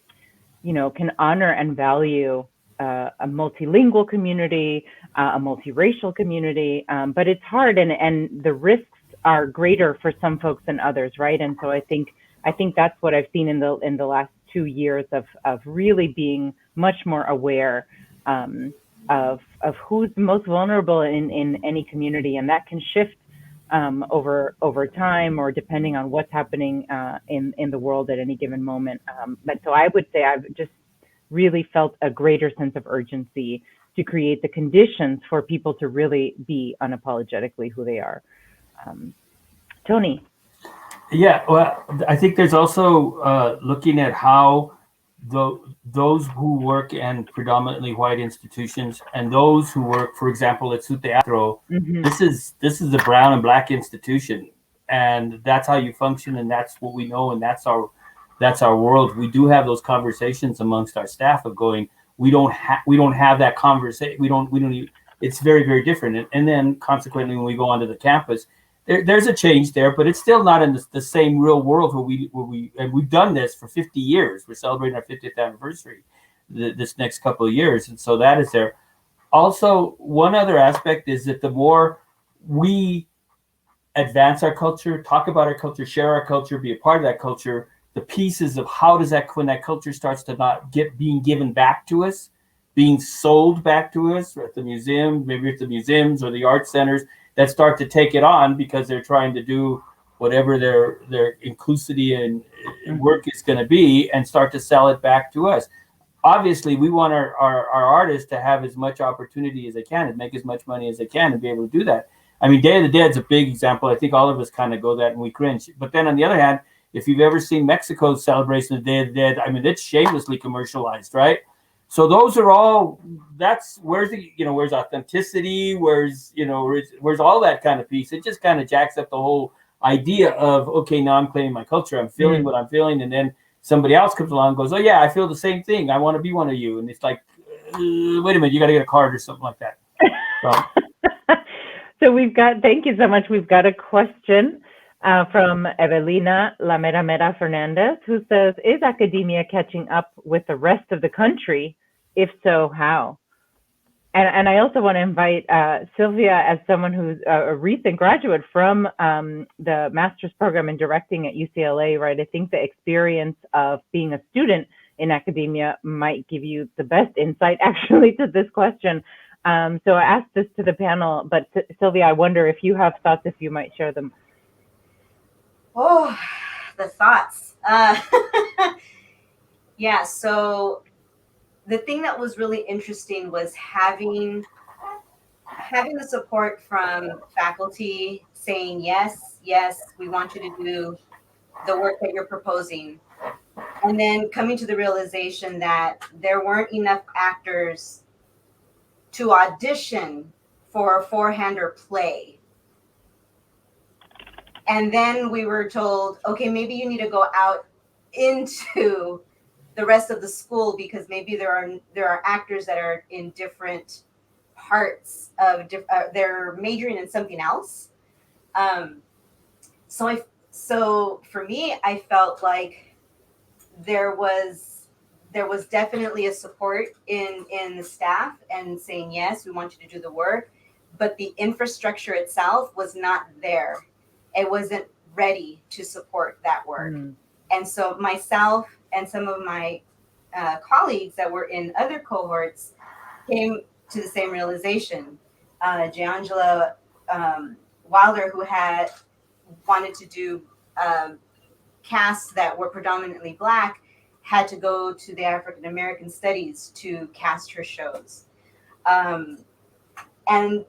honor and value a multilingual community, a multiracial community. But it's hard, and the risks are greater for some folks than others, right? And so I think that's what I've seen in the last 2 years of really being much more aware of who's most vulnerable in any community, and that can shift over time or depending on what's happening in the world at any given moment. But so I would say I've just really felt a greater sense of urgency to create the conditions for people to really be unapologetically who they are. Tony. Yeah, well, I think there's also looking at how those who work in predominantly white institutions and those who work, for example, at Sut Teatro, this is a brown and black institution, and that's how you function, and that's what we know, and that's our world. We do have those conversations amongst our staff of going, we don't have that conversation. We don't even, it's very, very different. And then consequently, when we go onto the campus, there's a change there, but it's still not in the same real world where we and we've done this for 50 years. We're celebrating our 50th anniversary this next couple of years, and so that is there. Also, one other aspect is that the more we advance our culture, talk about our culture, share our culture, be a part of that culture, the pieces of how does that, when that culture starts to not being given back to us, being sold back to us at the museum, maybe at the museums or the art centers, that start to take it on because they're trying to do whatever their inclusivity and work is going to be and start to sell it back to us. Obviously, we want our artists to have as much opportunity as they can and make as much money as they can and be able to do that. I mean, Day of the Dead is a big example. I think all of us kind of go that and we cringe. But then on the other hand, if you've ever seen Mexico's celebration of the Day of the Dead, I mean, it's shamelessly commercialized, right? So those are all, that's where's authenticity, where's all that kind of piece. It just kind of jacks up the whole idea of, okay, now I'm claiming my culture. I'm feeling what I'm feeling. And then somebody else comes along and goes, oh yeah, I feel the same thing. I want to be one of you. And it's like, wait a minute, you got to get a card or something like that. So thank you so much. We've got a question from Evelina La Mera Mera Fernandez, who says, is academia catching up with the rest of the country? If so, how? And I also want to invite Sylvia, as someone who's a recent graduate from the master's program in directing at UCLA, right? I think the experience of being a student in academia might give you the best insight actually to this question. So I asked this to the panel, but Sylvia, I wonder if you have thoughts, if you might share them. Oh, the thoughts. Yeah, so the thing that was really interesting was having the support from faculty saying, yes, we want you to do the work that you're proposing. And then coming to the realization that there weren't enough actors to audition for a four-hander play. And then we were told, okay, maybe you need to go out into the rest of the school because maybe there are actors that are in different parts of they're majoring in something else. So for me, I felt like there was definitely a support in the staff and saying, yes, we want you to do the work, but the infrastructure itself was not there. It wasn't ready to support that work. And so myself and some of my colleagues that were in other cohorts came to the same realization. Giangela Wilder, who had wanted to do casts that were predominantly Black had to go to the African American Studies to cast her shows. And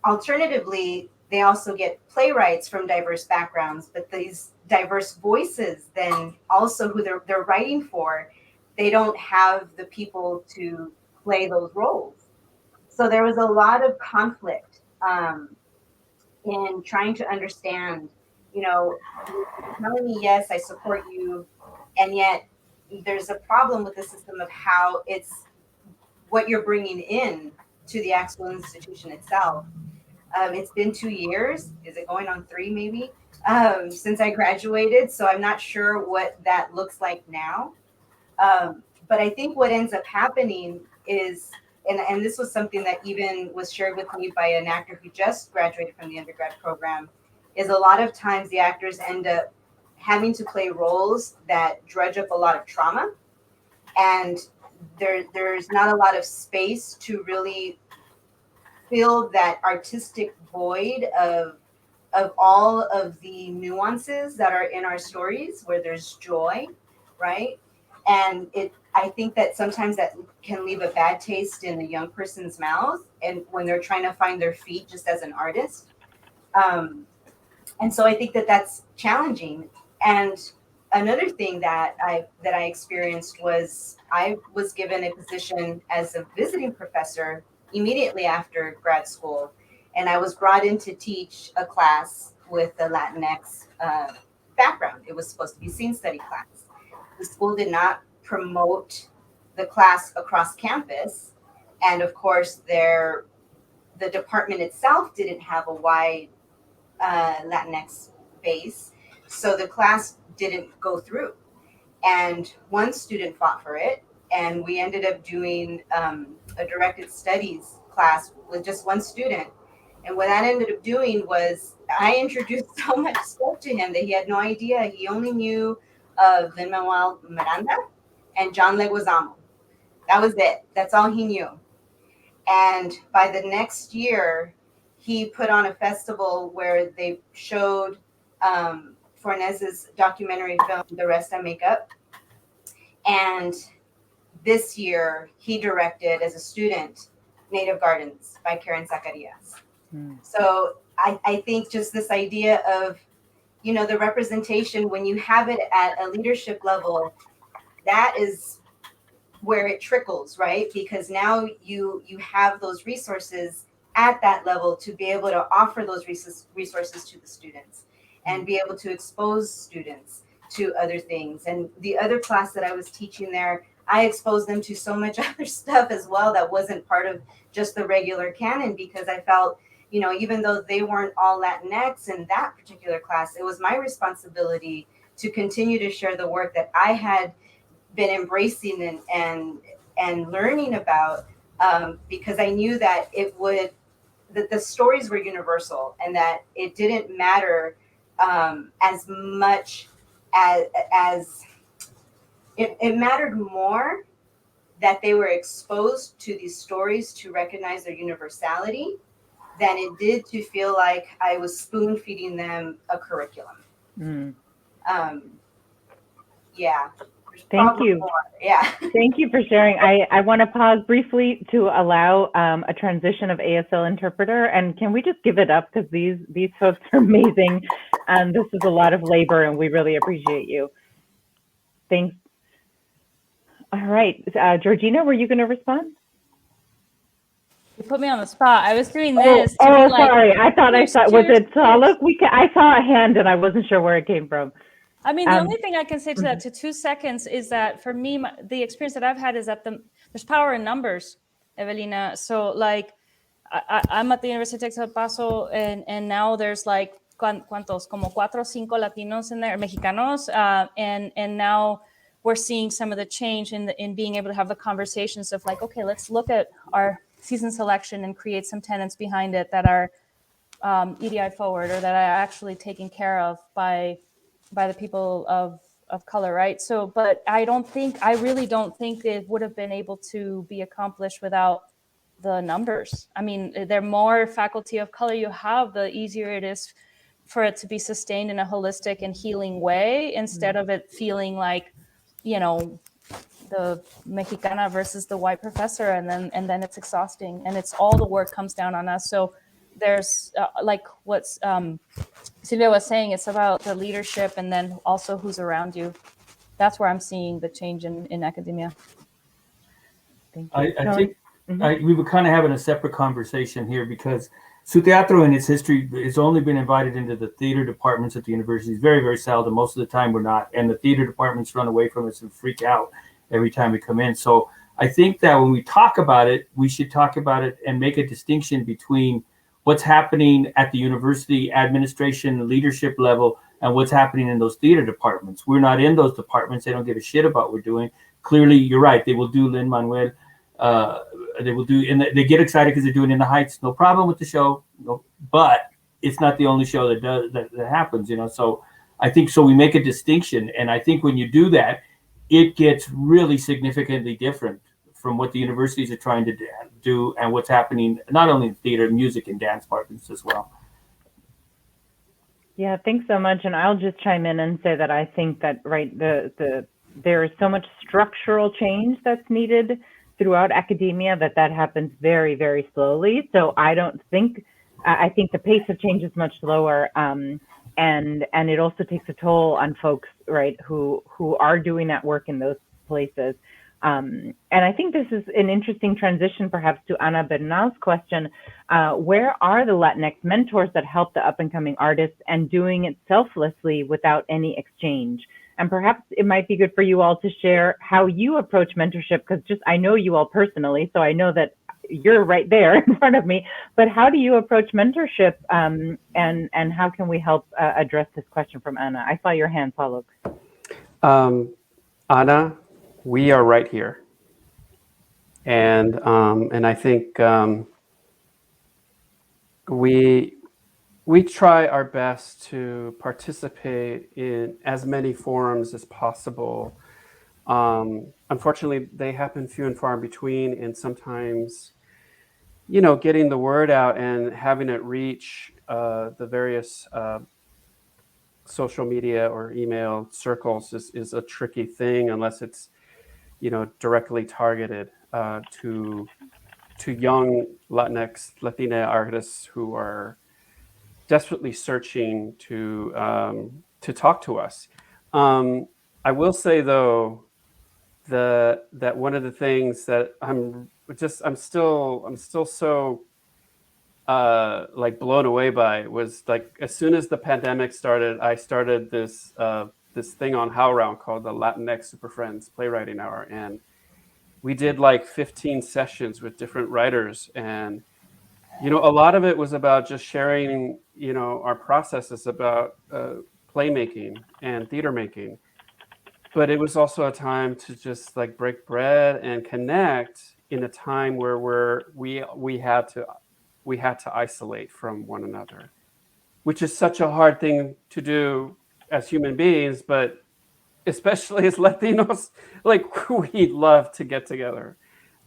alternatively, they also get playwrights from diverse backgrounds, but these diverse voices then also who they're writing for, they don't have the people to play those roles. So there was a lot of conflict in trying to understand, you're telling me, yes, I support you, and yet there's a problem with the system of how it's what you're bringing in to the actual institution itself. It's been 2 years. Is it going on 3 maybe? Since I graduated. So I'm not sure what that looks like now. But I think what ends up happening is, and this was something that even was shared with me by an actor who just graduated from the undergrad program, is a lot of times the actors end up having to play roles that drudge up a lot of trauma. And there's not a lot of space to really fill that artistic void of all of the nuances that are in our stories where there's joy, right? And I think that sometimes that can leave a bad taste in a young person's mouth, and when they're trying to find their feet just as an artist. And so I think that that's challenging. And another thing that I experienced was I was given a position as a visiting professor immediately after grad school, and I was brought in to teach a class with the Latinx background. It was supposed to be scene study class. The school did not promote the class across campus, and of course, the department itself didn't have a wide Latinx base, so the class didn't go through. And one student fought for it, and we ended up doing a directed studies class with just one student. And what that ended up doing was I introduced so much stuff to him that he had no idea. He only knew of Lin-Manuel Miranda and John Leguizamo. That was it. That's all he knew. And by the next year, he put on a festival where they showed Fornes's documentary film, The Rest I Make Up. And this year, he directed as a student Native Gardens by Karen Zacarias. So I think just this idea of, the representation, when you have it at a leadership level, that is where it trickles, right? Because now you have those resources at that level to be able to offer those resources to the students and be able to expose students to other things. And the other class that I was teaching there, I exposed them to so much other stuff as well that wasn't part of just the regular canon, because I felt, even though they weren't all Latinx in that particular class, it was my responsibility to continue to share the work that I had been embracing and learning about, because I knew that that the stories were universal, and that it didn't matter as much as it mattered more that they were exposed to these stories to recognize their universality than it did to feel like I was spoon feeding them a curriculum. Yeah. Thank you. More. Yeah. Thank you for sharing. I want to pause briefly to allow a transition of ASL interpreter. And can we just give it up, because these folks are amazing. This is a lot of labor, and we really appreciate you. Thanks. All right. Georgina, were you going to respond? You put me on the spot. I was doing this. Sorry. I thought was it Saluk? I saw a hand and I wasn't sure where it came from. I mean, the only thing I can say to that, to 2 seconds, is that for me, the experience that I've had is that there's power in numbers, Evelina. So like, I'm at the University of Texas El Paso, and now there's like, ¿cuántos? Como 4 o 5 Latinos in there, Mexicanos, and now we're seeing some of the change in being able to have the conversations of like, okay, let's look at our season selection and create some tenets behind it that are EDI forward, or that are actually taken care of by the people of color, right? So, but I really don't think it would have been able to be accomplished without the numbers. I mean, the more faculty of color you have, the easier it is for it to be sustained in a holistic and healing way, instead of it feeling like, the Mexicana versus the white professor, and then it's exhausting, and it's all the work comes down on us. So there's like what's Silvia was saying, it's about the leadership and then also who's around you. That's where I'm seeing the change in academia. Thank you. I think we were kind of having a separate conversation here, because Su Teatro in its history has only been invited into the theater departments at the universities very, very seldom. Most of the time we're not. And the theater departments run away from us and freak out every time we come in. So I think that when we talk about it, we should talk about it and make a distinction between what's happening at the university administration leadership level and what's happening in those theater departments. We're not in those departments. They don't give a shit about what we're doing. Clearly, you're right. They will do Lin-Manuel. They will do, and they get excited because they're doing In the Heights. No problem with the show, but it's not the only show that happens, So I think so. We make a distinction, and I think when you do that, it gets really significantly different from what the universities are trying to do and what's happening not only in theater, music, and dance departments as well. Yeah, thanks so much. And I'll just chime in and say that I think that there is so much structural change that's needed throughout academia that happens very, very slowly. So I think the pace of change is much slower, and it also takes a toll on folks, right, who are doing that work in those places. And I think this is an interesting transition, perhaps, to Ana Bernal's question. Where are the Latinx mentors that help the up-and-coming artists, and doing it selflessly without any exchange? And perhaps it might be good for you all to share how you approach mentorship, because I know you all personally, so I know that you're right there in front of me. But how do you approach mentorship, and how can we help address this question from Ana? I saw your hand, Paulo. Ana, we are right here, and I think we try our best to participate in as many forums as possible. Unfortunately, they happen few and far between, and sometimes, getting the word out and having it reach the various social media or email circles is a tricky thing, unless it's directly targeted to young Latinx, Latina artists who are desperately searching to talk to us. I will say, though, that one of the things that I'm still so blown away by was, like, as soon as the pandemic started, I started this thing on HowlRound called the Latinx Super Friends Playwriting Hour, and we did like 15 sessions with different writers, and a lot of it was about just sharing our processes about playmaking and theater making, but it was also a time to just like break bread and connect in a time where we had to isolate from one another, which is such a hard thing to do as human beings, but especially as Latinos, like, we love to get together.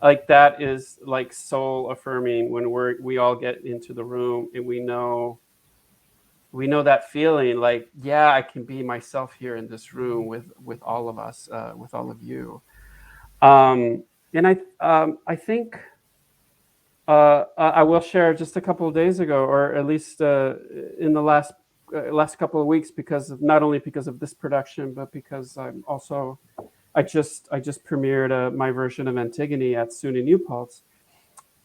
Like, that is like soul affirming when we all get into the room and we know that feeling, like, yeah, I can be myself here in this room with all of us, with all of you. And I think I will share, just a couple of days ago, or at least in the last couple of weeks, not only because of this production, but because I just premiered my version of Antigone at SUNY New Paltz,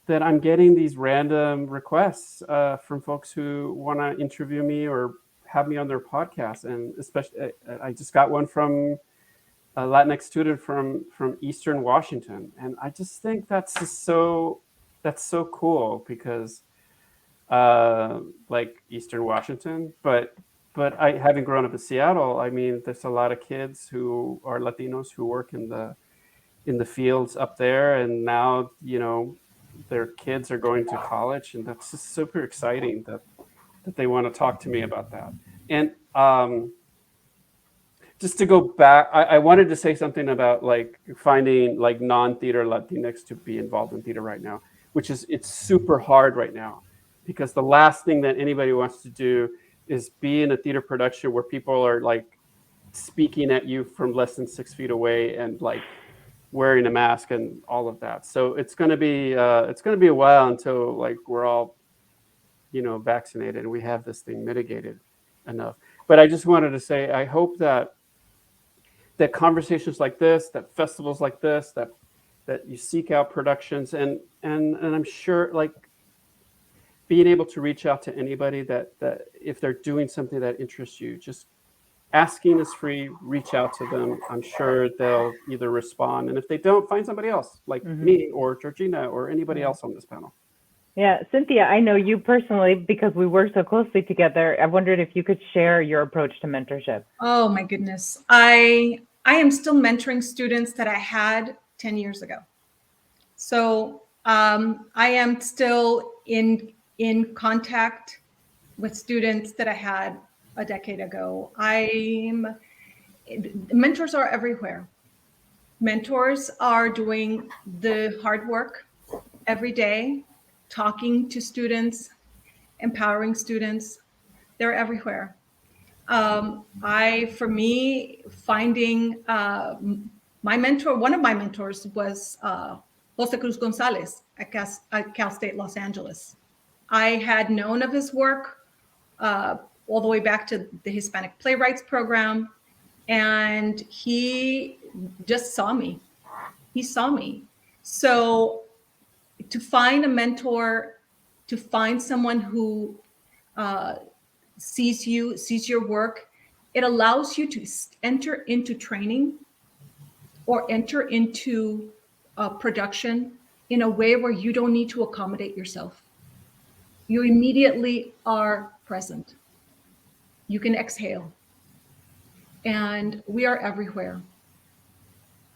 that I'm getting these random requests from folks who want to interview me or have me on their podcast. And especially, I just got one from a Latinx student from Eastern Washington. And I just think that's so cool, because like Eastern Washington, but I, having grown up in Seattle, I mean, there's a lot of kids who are Latinos who work in the fields up there, and now their kids are going to college, and that's just super exciting that they want to talk to me about that. And just to go back, I wanted to say something about like finding like non-theater Latinx to be involved in theater right now, which is, it's super hard right now, because the last thing that anybody wants to do is be in a theater production where people are like speaking at you from less than 6 feet away and like wearing a mask and all of that. So it's going to be a while until like we're all, vaccinated and we have this thing mitigated enough. But I just wanted to say, I hope that conversations like this, that festivals like this, that you seek out productions, and I'm sure like being able to reach out to anybody that if they're doing something that interests you, just asking is free. Reach out to them. I'm sure they'll either respond, and if they don't, find somebody else like me or Georgina or anybody else on this panel. Yeah, Cynthia, I know you personally because we work so closely together. I wondered if you could share your approach to mentorship. Oh my goodness. I am still mentoring students that I had 10 years ago. So I am still in contact with students that I had a decade ago. Mentors are everywhere. Mentors are doing the hard work every day, talking to students, empowering students. They're everywhere. For me, finding my mentor, one of my mentors was Jose Cruz Gonzalez at Cal State Los Angeles. I had known of his work all the way back to the Hispanic Playwrights Program, and he just saw me. He saw me. So to find a mentor, to find someone who sees you, sees your work, it allows you to enter into training or enter into production in a way where you don't need to accommodate yourself. You immediately are present. You can exhale. And we are everywhere.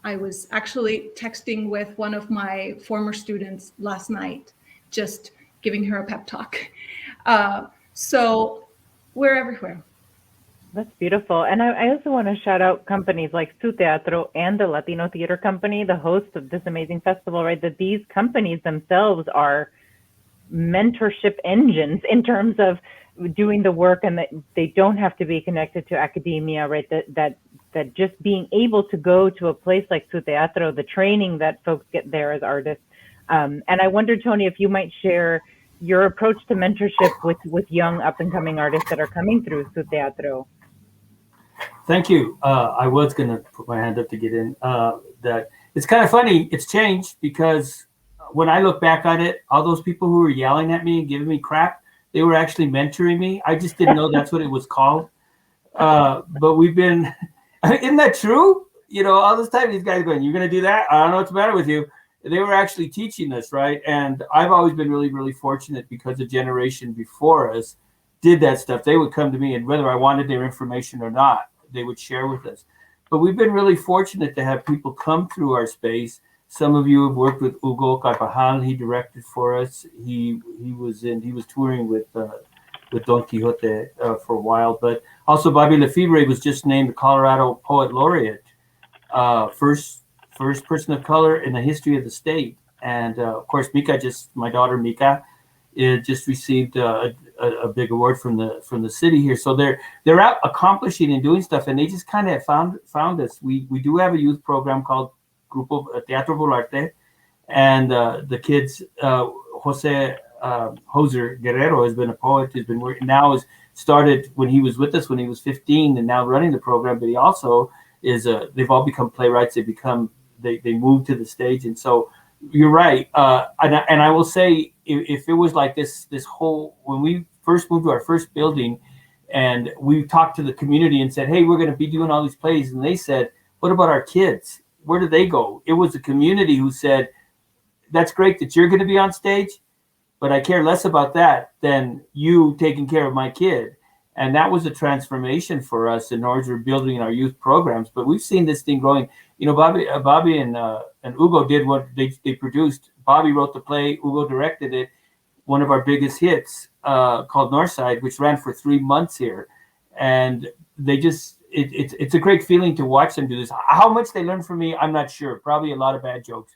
I was actually texting with one of my former students last night, just giving her a pep talk. So we're everywhere. That's beautiful. And I also want to shout out companies like Su Teatro and the Latino Theater Company, the host of this amazing festival, right? That these companies themselves are mentorship engines in terms of doing the work, and that they don't have to be connected to academia, right? That just being able to go to a place like Su Teatro, the training that folks get there as artists. And I wonder, Tony, if you might share your approach to mentorship with young up and coming artists that are coming through Su Teatro. Thank you. I was going to put my hand up to get in. That it's kind of funny. It's changed because when I look back on it, all those people who were yelling at me and giving me crap, they were actually mentoring me. I just didn't know that's what it was called. But we've been, isn't that true? All this time these guys going, you're going to do that? I don't know what's the matter with you. They were actually teaching us, right? And I've always been really, really fortunate because the generation before us did that stuff. They would come to me, and whether I wanted their information or not, they would share with us. But we've been really fortunate to have people come through our space. Some of you have worked with Hugo Carvajal. He directed for us. He was touring with Don Quixote for a while. But also Bobby Lefebvre was just named the Colorado Poet Laureate, first person of color in the history of the state. And of course, my daughter Mika, just received a big award from the city here. So they're out accomplishing and doing stuff, and they just kind of found us. We do have a youth program called Grupo Teatro Volarte, and the kids, Jose Hoser Guerrero has been a poet. He's been working now. Has started when he was with us when he was 15, and now running the program. But he also is they've all become playwrights. They moved to the stage, and so you're right. And I will say, if it was like this whole, when we first moved to our first building, and we talked to the community and said, hey, we're going to be doing all these plays, and they said, what about our kids? Where do they go? It was the community who said, that's great that you're going to be on stage, but I care less about that than you taking care of my kid. And that was a transformation for us in order to building our youth programs. But we've seen this thing growing. Bobby and Hugo did what they produced. Bobby wrote the play. Hugo directed it. One of our biggest hits called Northside, which ran for 3 months here. And they just, it's a great feeling to watch them do this. How much they learn from me, I'm not sure. Probably a lot of bad jokes.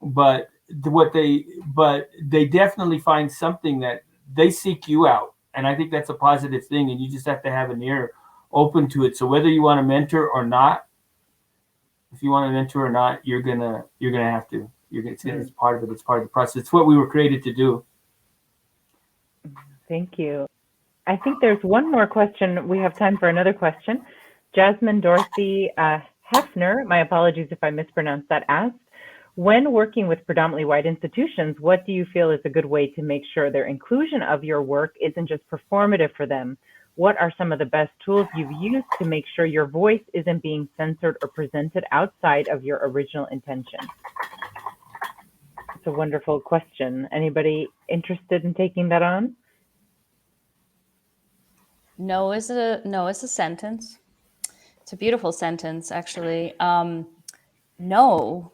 But they definitely find something that they seek you out. And I think that's a positive thing. And you just have to have an ear open to it. So whether you want to mentor or not, if you want to mentor or not, you're gonna have to. It's part of it. It's part of the process. It's what we were created to do. Thank you. I think there's one more question. We have time for another question. Jasmine Dorothy Hefner, my apologies if I mispronounced that, asked, when working with predominantly white institutions, what do you feel is a good way to make sure their inclusion of your work isn't just performative for them? What are some of the best tools you've used to make sure your voice isn't being censored or presented outside of your original intention? It's a wonderful question. Anybody interested in taking that on? No is a sentence. It's a beautiful sentence, actually. No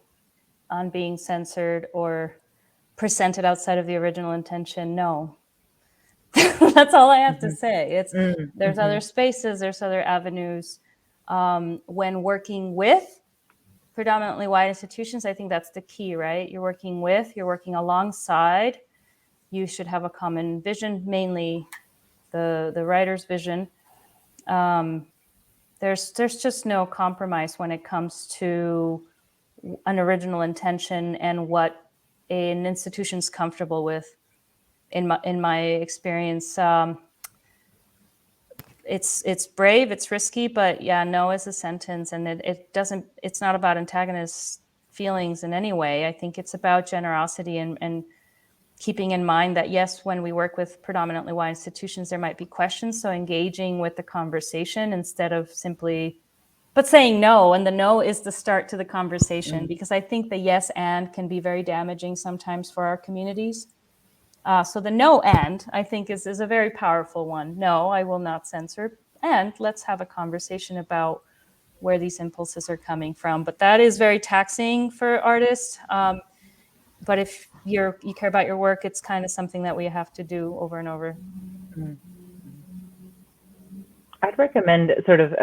on being censored or presented outside of the original intention. No. That's all I have to say. There's other spaces, there's other avenues. When working with predominantly white institutions, I think that's the key, right? You're working alongside. You should have a common vision, mainly the writer's vision. There's just no compromise when it comes to an original intention and what an institution's comfortable with. In my experience, it's brave, it's risky, but yeah, no is a sentence, and it's not about antagonist feelings in any way. I think it's about generosity and keeping in mind that, yes, when we work with predominantly white institutions, there might be questions. So engaging with the conversation instead of simply, but saying no, and the no is the start to the conversation, because I think the yes and can be very damaging sometimes for our communities. So the no and, I think, is a very powerful one. No, I will not censor. And let's have a conversation about where these impulses are coming from. But that is very taxing for artists. But if you care about your work, it's kind of something that we have to do over and over. I'd recommend sort of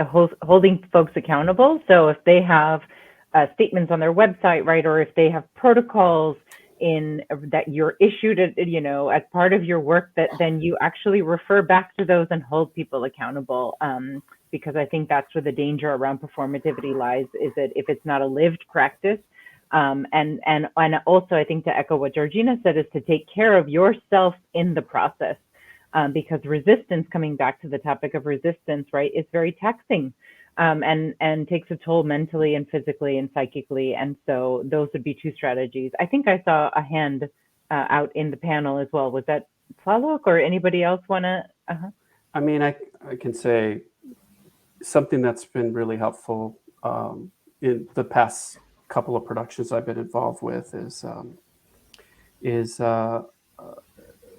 holding folks accountable. So if they have statements on their website, right, or if they have protocols that you're issued, as part of your work, that then you actually refer back to those and hold people accountable. Because I think that's where the danger around performativity lies, is that if it's not a lived practice, and also I think, to echo what Georgina said, is to take care of yourself in the process. Because resistance, coming back to the topic of resistance, right, is very taxing, and takes a toll mentally and physically and psychically. And so those would be two strategies. I think I saw a hand out in the panel as well. Was that Tlaloc, or anybody else want to? I mean, I can say something that's been really helpful in the past couple of productions I've been involved with is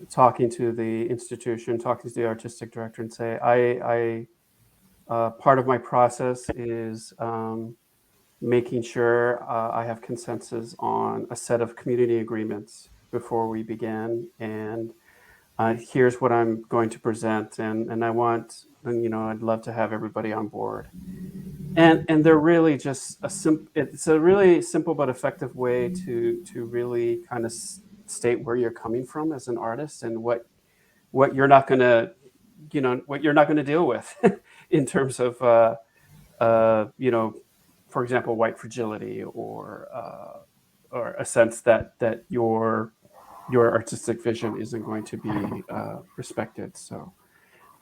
talking to the institution, talking to the artistic director, and say, I part of my process is making sure I have consensus on a set of community agreements before we begin, and here's what I'm going to present, and I want, I'd love to have everybody on board. And they're really just it's a really simple but effective way to really kind of state where you're coming from as an artist, and what you're not going to, what you're not going to deal with in terms of, for example, white fragility, or a sense that your artistic vision isn't going to be respected. So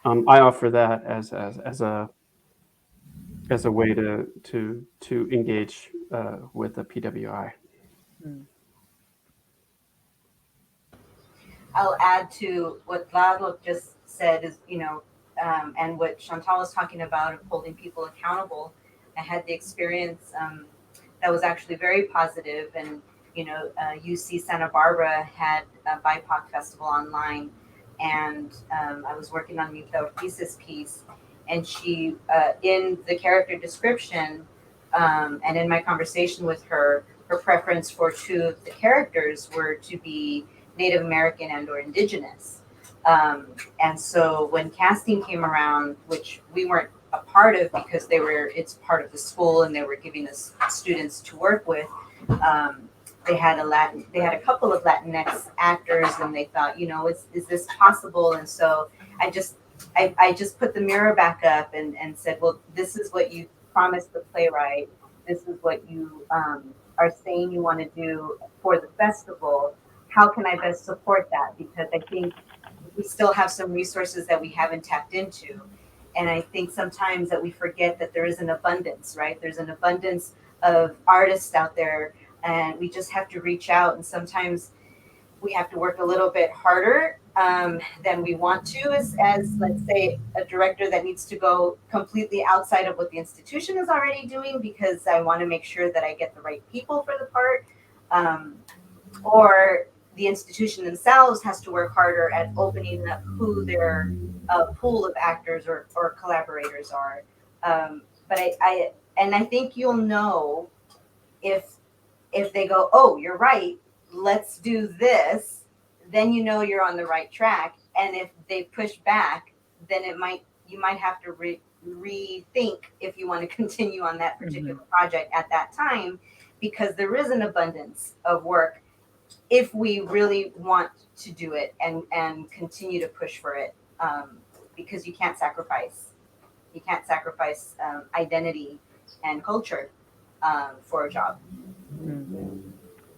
I offer that as a way to engage with the PWI. I'll add to what Tlaloc just said, is, and what Chantal was talking about, of holding people accountable. I had the experience that was actually very positive, and UC Santa Barbara had a BIPOC festival online, and I was working on Mita Ortiz's piece, and she, in the character description, and in my conversation with her preference for two of the characters were to be Native American and or Indigenous. And so when casting came around, which we weren't a part of because it's part of the school and they were giving us students to work with, they had a couple of Latinx actors, and they thought, is this possible? And so I just put the mirror back up and said, well, this is what you promised the playwright. This is what you are saying you want to do for the festival. How can I best support that? Because I think we still have some resources that we haven't tapped into. And I think sometimes that we forget that there is an abundance, right? There's an abundance of artists out there, and we just have to reach out. And sometimes we have to work a little bit harder than we want to as let's say, a director that needs to go completely outside of what the institution is already doing, because I want to make sure that I get the right people for the part. Or the institution themselves has to work harder at opening up who their pool of actors or collaborators are. But I think you'll know if they go, oh, you're right, let's do this, then you're on the right track. And if they push back, then you might have to rethink if you want to continue on that particular project at that time, because there is an abundance of work if we really want to do it and continue to push for it, because you can't sacrifice identity and culture for a job.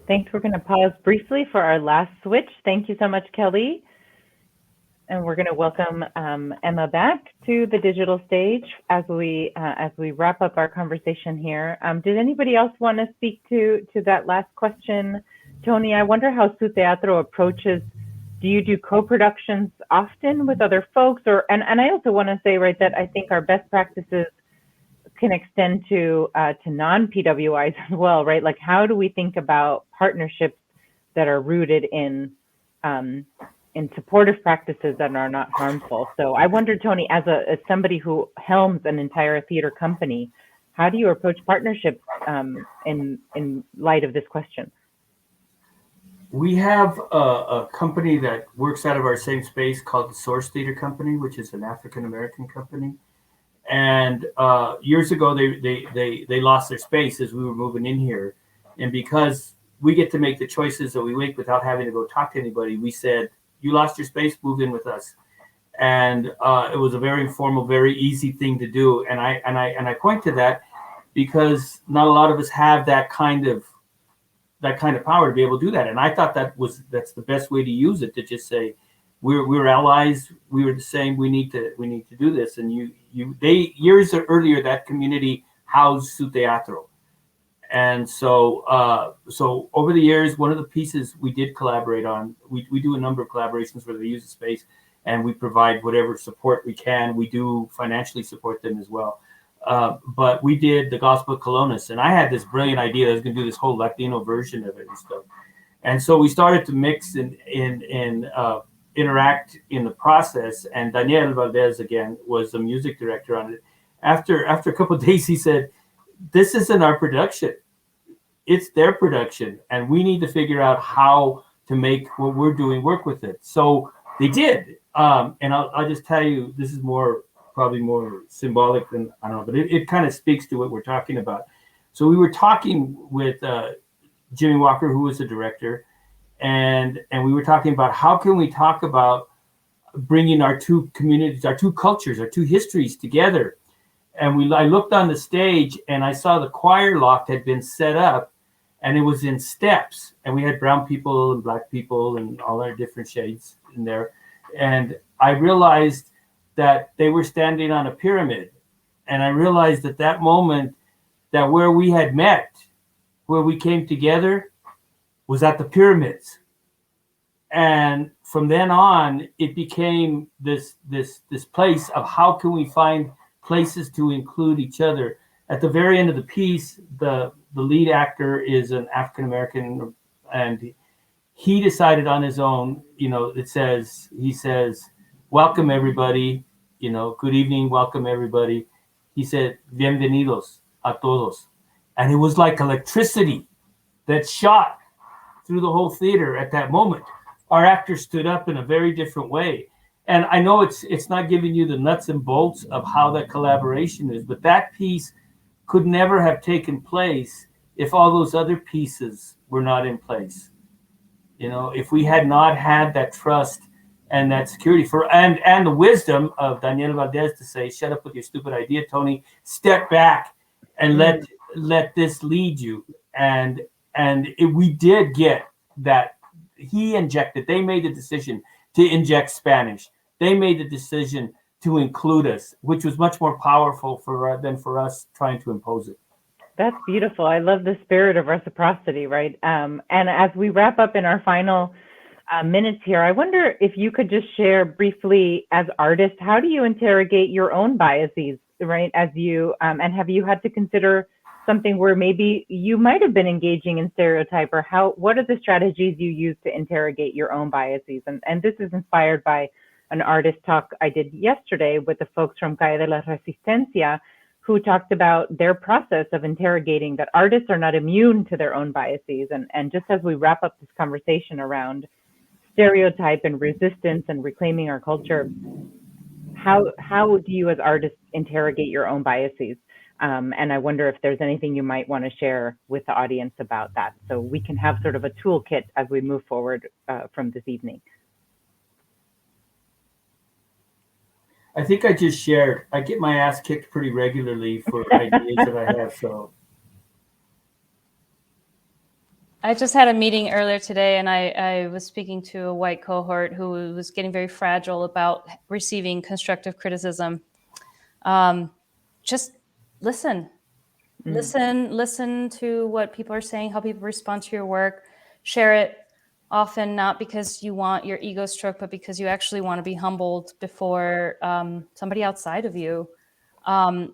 Thanks. We're going to pause briefly for our last switch. Thank you so much, Kelly. And we're going to welcome Emma back to the digital stage as we wrap up our conversation here. Did anybody else want to speak to that last question? Tony, I wonder how Su Teatro approaches. Do you do co-productions often with other folks? And I also want to say, right, that I think our best practices can extend to non-PWIs as well, right? Like, how do we think about partnerships that are rooted in supportive practices that are not harmful? So I wonder, Tony, as somebody who helms an entire theater company, how do you approach partnerships in light of this question? We have a company that works out of our same space called the Source Theater Company, which is an African-American company. And years ago, they lost their space as we were moving in here. And because we get to make the choices that we make without having to go talk to anybody, we said, you lost your space, move in with us. And it was a very informal, very easy thing to do. And I point to that because not a lot of us have that kind of power to be able to do that. And I thought that's the best way to use it, to just say, we're allies, we were the same, we need to do this. And years earlier, that community housed Su Teatro. And so over the years, one of the pieces we did collaborate on, we do a number of collaborations where they use the space and we provide whatever support we can. We do financially support them as well. But we did the Gospel of Colonus, and I had this brilliant idea that I was going to do this whole Latino version of it and stuff. And so we started to mix and interact in the process. And Daniel Valdez, again, was the music director on it. After a couple of days, he said, this isn't our production. It's their production. And we need to figure out how to make what we're doing work with it. So they did. And I'll just tell you, this is probably more symbolic than, I don't know, but it kind of speaks to what we're talking about. So we were talking with Jimmy Walker, who was the director, and we were talking about how can we talk about bringing our two communities, our two cultures, our two histories together. And I looked on the stage and I saw the choir loft had been set up and it was in steps. And we had brown people and black people and all our different shades in there. And I realized that they were standing on a pyramid. And I realized at that moment that where we had met, where we came together, was at the pyramids. And from then on, it became this place of how can we find places to include each other. At the very end of the piece, the lead actor is an African-American, and he decided on his own, he says, welcome everybody, good evening, welcome everybody. He said, bienvenidos a todos. And it was like electricity that shot through the whole theater at that moment. Our actors stood up in a very different way. And I know it's not giving you the nuts and bolts of how that collaboration is, but that piece could never have taken place if all those other pieces were not in place. You know, if we had not had that trust and that security and the wisdom of Daniel Valdez to say, shut up with your stupid idea, Tony, step back and let this lead you. And we did get that. They made the decision to inject Spanish. They made the decision to include us, which was much more powerful than for us trying to impose it. That's beautiful. I love the spirit of reciprocity, right? And as we wrap up in our final minutes here, I wonder if you could just share briefly, as artists, how do you interrogate your own biases, right? As you and have you had to consider something where maybe you might have been engaging in stereotype, or what are the strategies you use to interrogate your own biases? And this is inspired by an artist talk I did yesterday with the folks from Calle de la Resistencia, who talked about their process of interrogating that artists are not immune to their own biases. And just as we wrap up this conversation around stereotype and resistance and reclaiming our culture, how do you as artists interrogate your own biases? And I wonder if there's anything you might want to share with the audience about that, so we can have sort of a toolkit as we move forward from this evening. I think I just shared. I get my ass kicked pretty regularly for ideas that I have. So I just had a meeting earlier today, and I was speaking to a white cohort who was getting very fragile about receiving constructive criticism. Just listen. Listen to what people are saying, how people respond to your work. Share it, often not because you want your ego stroked, but because you actually want to be humbled before somebody outside of you.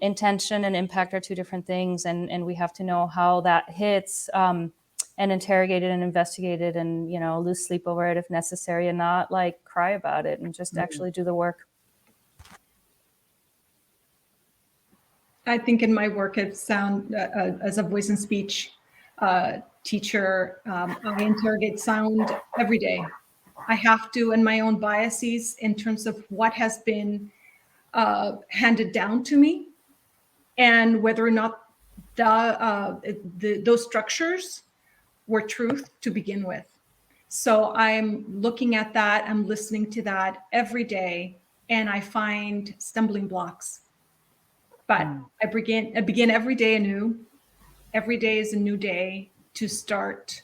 Intention and impact are two different things, and we have to know how that hits, and interrogate it and investigate it, and lose sleep over it if necessary, and not like cry about it, and just actually do the work. I think in my work, as a voice and speech teacher, I interrogate sound every day. I have to, and my own biases in terms of what has been handed down to me, and whether or not those structures were truth to begin with. So I'm looking at that, I'm listening to that every day, and I find stumbling blocks. But I begin every day anew. Every day is a new day to start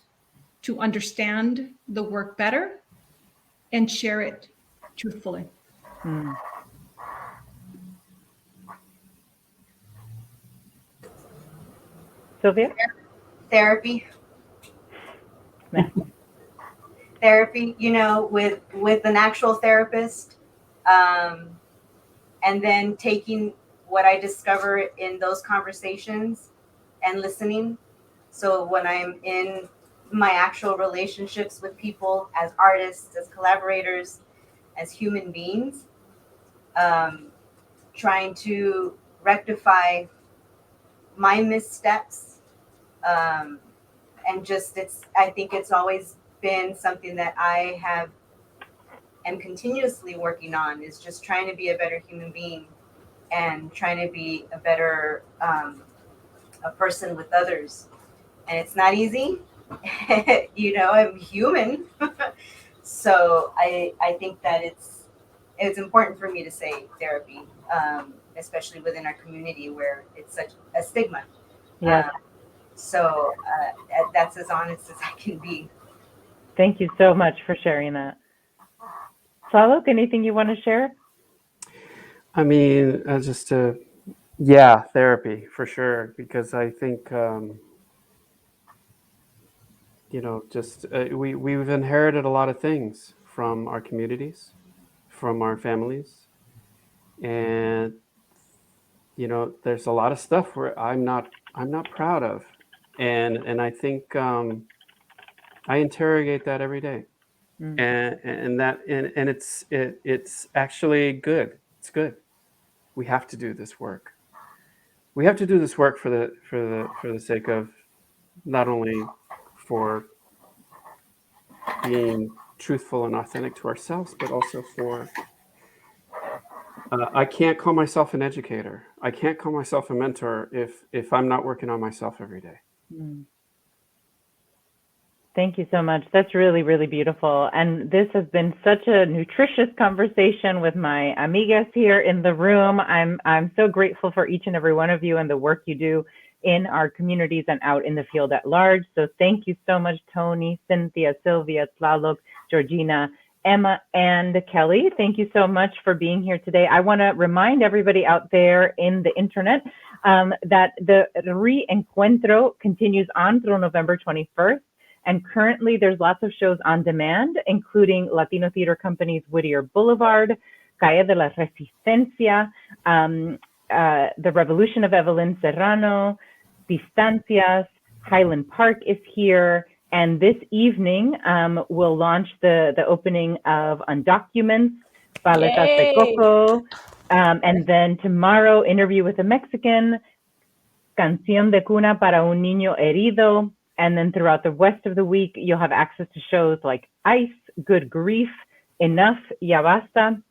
to understand the work better and share it truthfully. Sylvia? Therapy. Therapy, with an actual therapist, and then taking what I discover in those conversations and listening. So when I'm in my actual relationships with people as artists, as collaborators, as human beings, trying to rectify my missteps, and I think it's always been something that I am continuously working on, is just trying to be a better human being and trying to be a better a person with others. And it's not easy. I'm human. So I think that it's important for me to say therapy, especially within our community where it's such a stigma. Yeah. So that's as honest as I can be. Thank you so much for sharing that. Saluk, anything you want to share? I mean, therapy for sure, because I think, we've inherited a lot of things from our communities, from our families, and there's a lot of stuff where I'm not proud of, and I think I interrogate that every day, and it's actually good. It's good. We have to do this work. We have to do this work for the sake of not only for being truthful and authentic to ourselves, but also for I can't call myself an educator. I can't call myself a mentor if I'm not working on myself every day. Mm. Thank you so much. That's really, really beautiful. And this has been such a nutritious conversation with my amigas here in the room. I'm so grateful for each and every one of you and the work you do in our communities and out in the field at large. So thank you so much, Tony, Cynthia, Sylvia, Tlaloc, Georgina, Emma, and Kelly. Thank you so much for being here today. I want to remind everybody out there in the internet that the Reencuentro continues on through November 21st. And currently there's lots of shows on demand, including Latino theater companies Whittier Boulevard, Calle de la Resistencia, The Revolution of Evelyn Serrano, Distancias, Highland Park is here. And this evening, we'll launch the opening of Undocuments, Paletas de Coco. And then tomorrow, Interview with a Mexican, Canción de Cuna para un Niño Herido. And then throughout the rest of the week, you'll have access to shows like Ice, Good Grief, Enough, Ya Basta,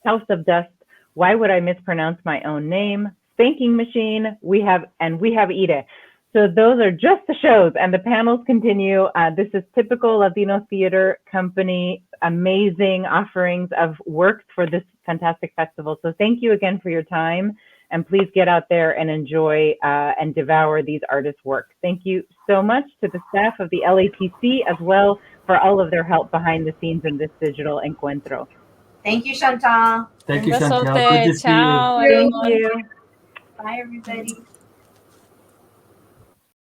House of Dust, Why Would I Mispronounce My Own Name, Spanking Machine, We Have Ire. So those are just the shows, and the panels continue. This is typical Latino theater company, amazing offerings of works for this fantastic festival. So thank you again for your time. And please get out there and enjoy and devour these artists' work. Thank you so much to the staff of the LATC as well for all of their help behind the scenes in this digital encuentro. Thank you, Chantal. Thank you, Un Chantal. besote. Good to see you. Ciao, Thank everyone. you. Bye, everybody.